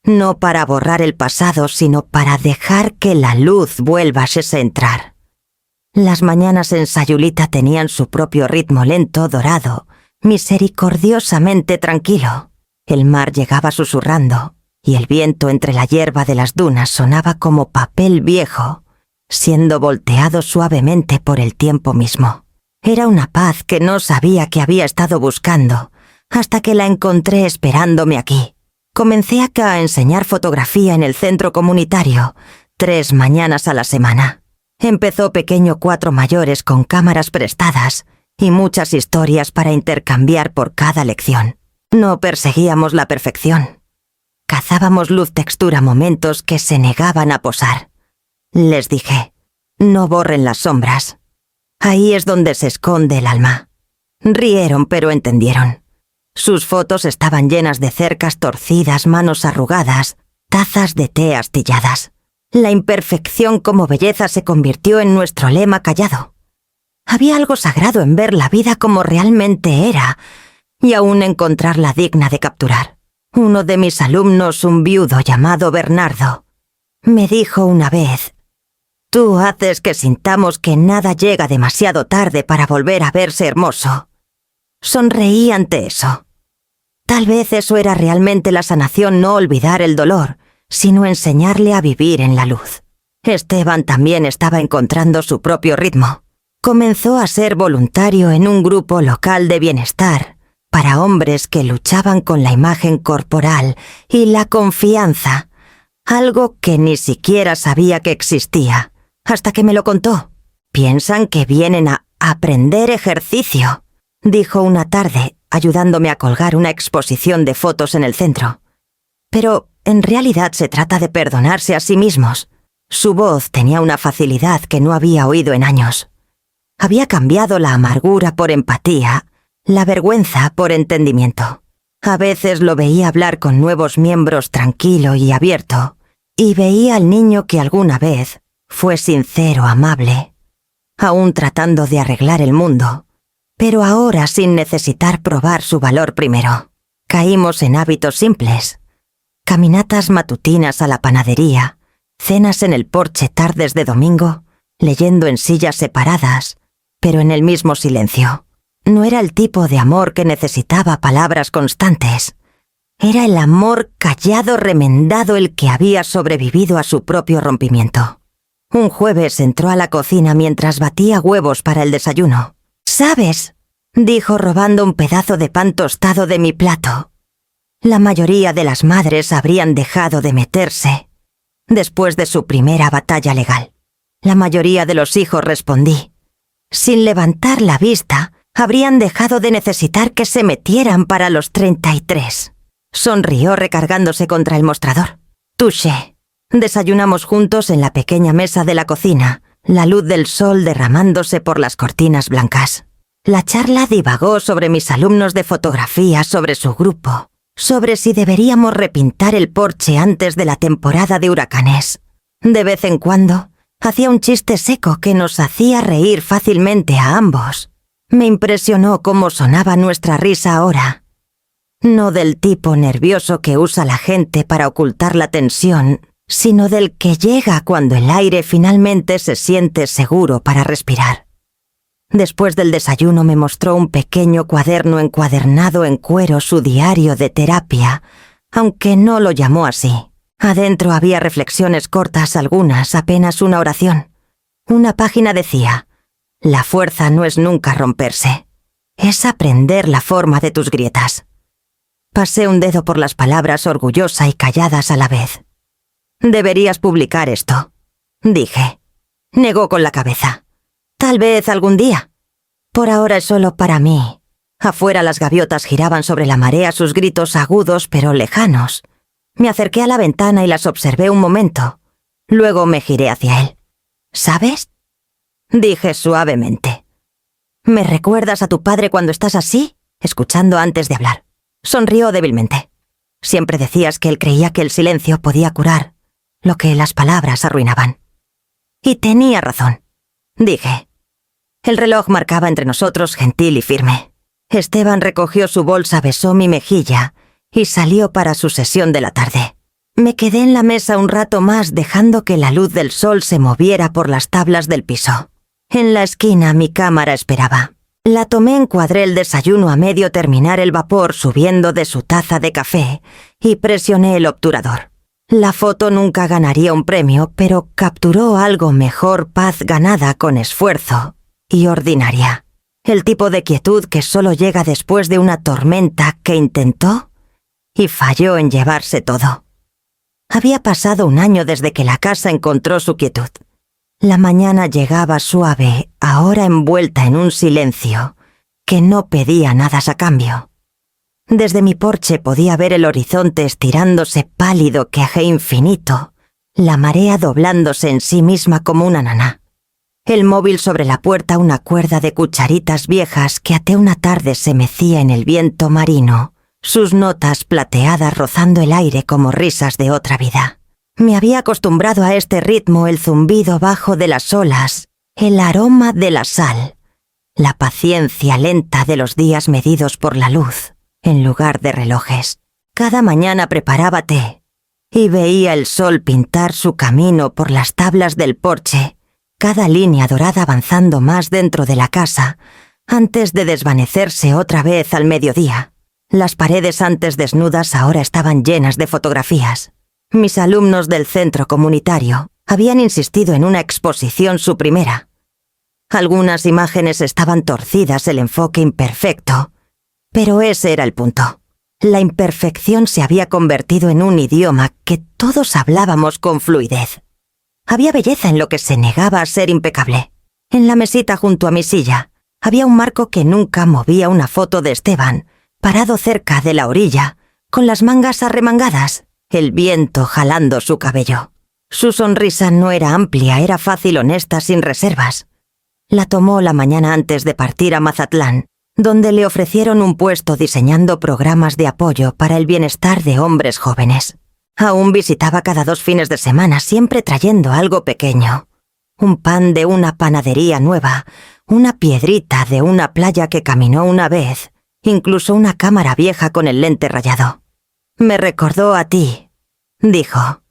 No para borrar el pasado, sino para dejar que la luz vuelva a entrar. Las mañanas en Sayulita tenían su propio ritmo lento, dorado, misericordiosamente tranquilo. El mar llegaba susurrando, y el viento entre la hierba de las dunas sonaba como papel viejo, siendo volteado suavemente por el tiempo mismo. Era una paz que no sabía que había estado buscando, hasta que la encontré esperándome aquí. Comencé acá a enseñar fotografía en el centro comunitario, 3 mañanas a la semana. Empezó pequeño 4 mayores con cámaras prestadas y muchas historias para intercambiar por cada lección. No perseguíamos la perfección. Cazábamos luz, textura, momentos que se negaban a posar. Les dije, no borren las sombras. Ahí es donde se esconde el alma. Rieron, pero entendieron. Sus fotos estaban llenas de cercas torcidas, manos arrugadas, tazas de té astilladas. La imperfección como belleza se convirtió en nuestro lema callado. Había algo sagrado en ver la vida como realmente era, y aún encontrarla digna de capturar. Uno de mis alumnos, un viudo llamado Bernardo, me dijo una vez: «Tú haces que sintamos que nada llega demasiado tarde para volver a verse hermoso». Sonreí ante eso. Tal vez eso era realmente la sanación, no olvidar el dolor, sino enseñarle a vivir en la luz. Esteban también estaba encontrando su propio ritmo. Comenzó a ser voluntario en un grupo local de bienestar para hombres que luchaban con la imagen corporal y la confianza, algo que ni siquiera sabía que existía, hasta que me lo contó. «Piensan que vienen a aprender ejercicio», dijo una tarde, ayudándome a colgar una exposición de fotos en el centro. Pero en realidad se trata de perdonarse a sí mismos. Su voz tenía una facilidad que no había oído en años. Había cambiado la amargura por empatía, la vergüenza por entendimiento. A veces lo veía hablar con nuevos miembros tranquilo y abierto, y veía al niño que alguna vez fue sincero, amable, aún tratando de arreglar el mundo, pero ahora sin necesitar probar su valor primero. Caímos en hábitos simples: caminatas matutinas a la panadería, cenas en el porche tardes de domingo, leyendo en sillas separadas, pero en el mismo silencio. No era el tipo de amor que necesitaba palabras constantes. Era el amor callado remendado el que había sobrevivido a su propio rompimiento. Un jueves entró a la cocina mientras batía huevos para el desayuno. «¿Sabes?», dijo robando un pedazo de pan tostado de mi plato. La mayoría de las madres habrían dejado de meterse después de su primera batalla legal. La mayoría de los hijos, respondí. Sin levantar la vista, habrían dejado de necesitar que se metieran para los 33. Sonrió recargándose contra el mostrador. Touché. Desayunamos juntos en la pequeña mesa de la cocina, la luz del sol derramándose por las cortinas blancas. La charla divagó sobre mis alumnos de fotografía, sobre su grupo, sobre si deberíamos repintar el porche antes de la temporada de huracanes. De vez en cuando, hacía un chiste seco que nos hacía reír fácilmente a ambos. Me impresionó cómo sonaba nuestra risa ahora. No del tipo nervioso que usa la gente para ocultar la tensión, sino del que llega cuando el aire finalmente se siente seguro para respirar. Después del desayuno me mostró un pequeño cuaderno encuadernado en cuero, su diario de terapia, aunque no lo llamó así. Adentro había reflexiones cortas, algunas apenas una oración. Una página decía: «La fuerza no es nunca romperse, es aprender la forma de tus grietas». Pasé un dedo por las palabras orgullosa y calladas a la vez. «Deberías publicar esto», dije. Negó con la cabeza. «Tal vez algún día. Por ahora es solo para mí». Afuera las gaviotas giraban sobre la marea, sus gritos agudos pero lejanos. Me acerqué a la ventana y las observé un momento. Luego me giré hacia él. «¿Sabes?», dije suavemente. «¿Me recuerdas a tu padre cuando estás así?», escuchando antes de hablar. Sonrió débilmente. «Siempre decías que él creía que el silencio podía curar lo que las palabras arruinaban». Y tenía razón, dije. El reloj marcaba entre nosotros gentil y firme. Esteban recogió su bolsa, besó mi mejilla y salió para su sesión de la tarde. Me quedé en la mesa un rato más, dejando que la luz del sol se moviera por las tablas del piso. En la esquina mi cámara esperaba. La tomé, encuadré el desayuno a medio terminar el vapor subiendo de su taza de café y presioné el obturador. La foto nunca ganaría un premio, pero capturó algo mejor: paz ganada con esfuerzo y ordinaria. El tipo de quietud que solo llega después de una tormenta que intentó y falló en llevarse todo. Había pasado un año desde que la casa encontró su quietud. La mañana llegaba suave, ahora envuelta en un silencio que no pedía nada a cambio. Desde mi porche podía ver el horizonte estirándose pálido, queje infinito, la marea doblándose en sí misma como una nana. El móvil sobre la puerta, una cuerda de cucharitas viejas que até una tarde se mecía en el viento marino, sus notas plateadas rozando el aire como risas de otra vida. Me había acostumbrado a este ritmo, el zumbido bajo de las olas, el aroma de la sal, la paciencia lenta de los días medidos por la luz, en lugar de relojes. Cada mañana preparaba té y veía el sol pintar su camino por las tablas del porche, cada línea dorada avanzando más dentro de la casa, antes de desvanecerse otra vez al mediodía. Las paredes antes desnudas ahora estaban llenas de fotografías. Mis alumnos del centro comunitario habían insistido en una exposición, su primera. Algunas imágenes estaban torcidas, el enfoque imperfecto, pero ese era el punto. La imperfección se había convertido en un idioma que todos hablábamos con fluidez. Había belleza en lo que se negaba a ser impecable. En la mesita junto a mi silla había un marco que nunca movía, una foto de Esteban, parado cerca de la orilla, con las mangas arremangadas, el viento jalando su cabello. Su sonrisa no era amplia, era fácil, honesta, sin reservas. La tomó la mañana antes de partir a Mazatlán, donde le ofrecieron un puesto diseñando programas de apoyo para el bienestar de hombres jóvenes. Aún visitaba cada 2 fines de semana, siempre trayendo algo pequeño. Un pan de una panadería nueva, una piedrita de una playa que caminó una vez, incluso una cámara vieja con el lente rayado. «Me recordó a ti», dijo,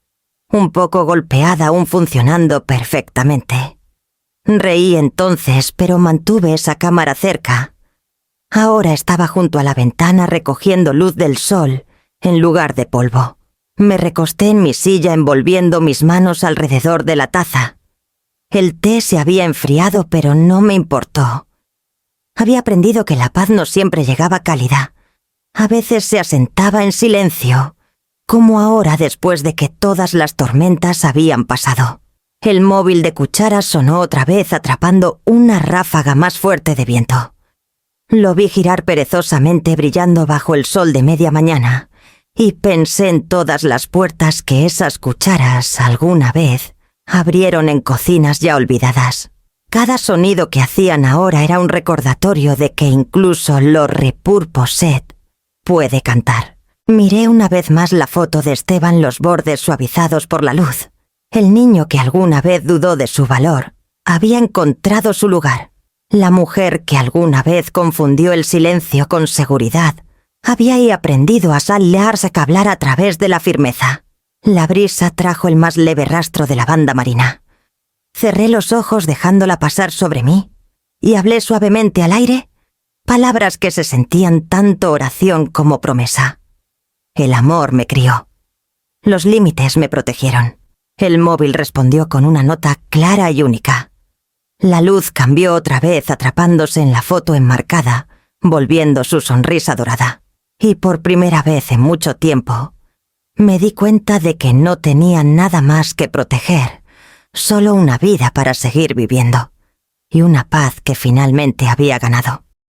un poco golpeada, aún funcionando perfectamente. Reí entonces, pero mantuve esa cámara cerca. Ahora estaba junto a la ventana recogiendo luz del sol en lugar de polvo. Me recosté en mi silla envolviendo mis manos alrededor de la taza. El té se había enfriado, pero no me importó. Había aprendido que la paz no siempre llegaba cálida. A veces se asentaba en silencio, como ahora después de que todas las tormentas habían pasado. El móvil de Cuchara sonó otra vez atrapando una ráfaga más fuerte de viento. Lo vi girar perezosamente brillando bajo el sol de media mañana, y pensé en todas las puertas que esas cucharas alguna vez abrieron en cocinas ya olvidadas. Cada sonido que hacían ahora era un recordatorio de que incluso Lorre Purposet puede cantar. Miré una vez más la foto de Esteban, los bordes suavizados por la luz. El niño que alguna vez dudó de su valor había encontrado su lugar. La mujer que alguna vez confundió el silencio con seguridad había aprendido a sallarse a hablar a través de la firmeza. La brisa trajo el más leve rastro de lavanda marina. Cerré los ojos dejándola pasar sobre mí y hablé suavemente al aire, palabras que se sentían tanto oración como promesa. El amor me crió. Los límites me protegieron. El móvil respondió con una nota clara y única. La luz cambió otra vez atrapándose en la foto enmarcada, volviendo su sonrisa dorada. Y por primera vez en mucho tiempo, me di cuenta de que no tenía nada más que proteger, solo una vida para seguir viviendo, y una paz que finalmente había ganado.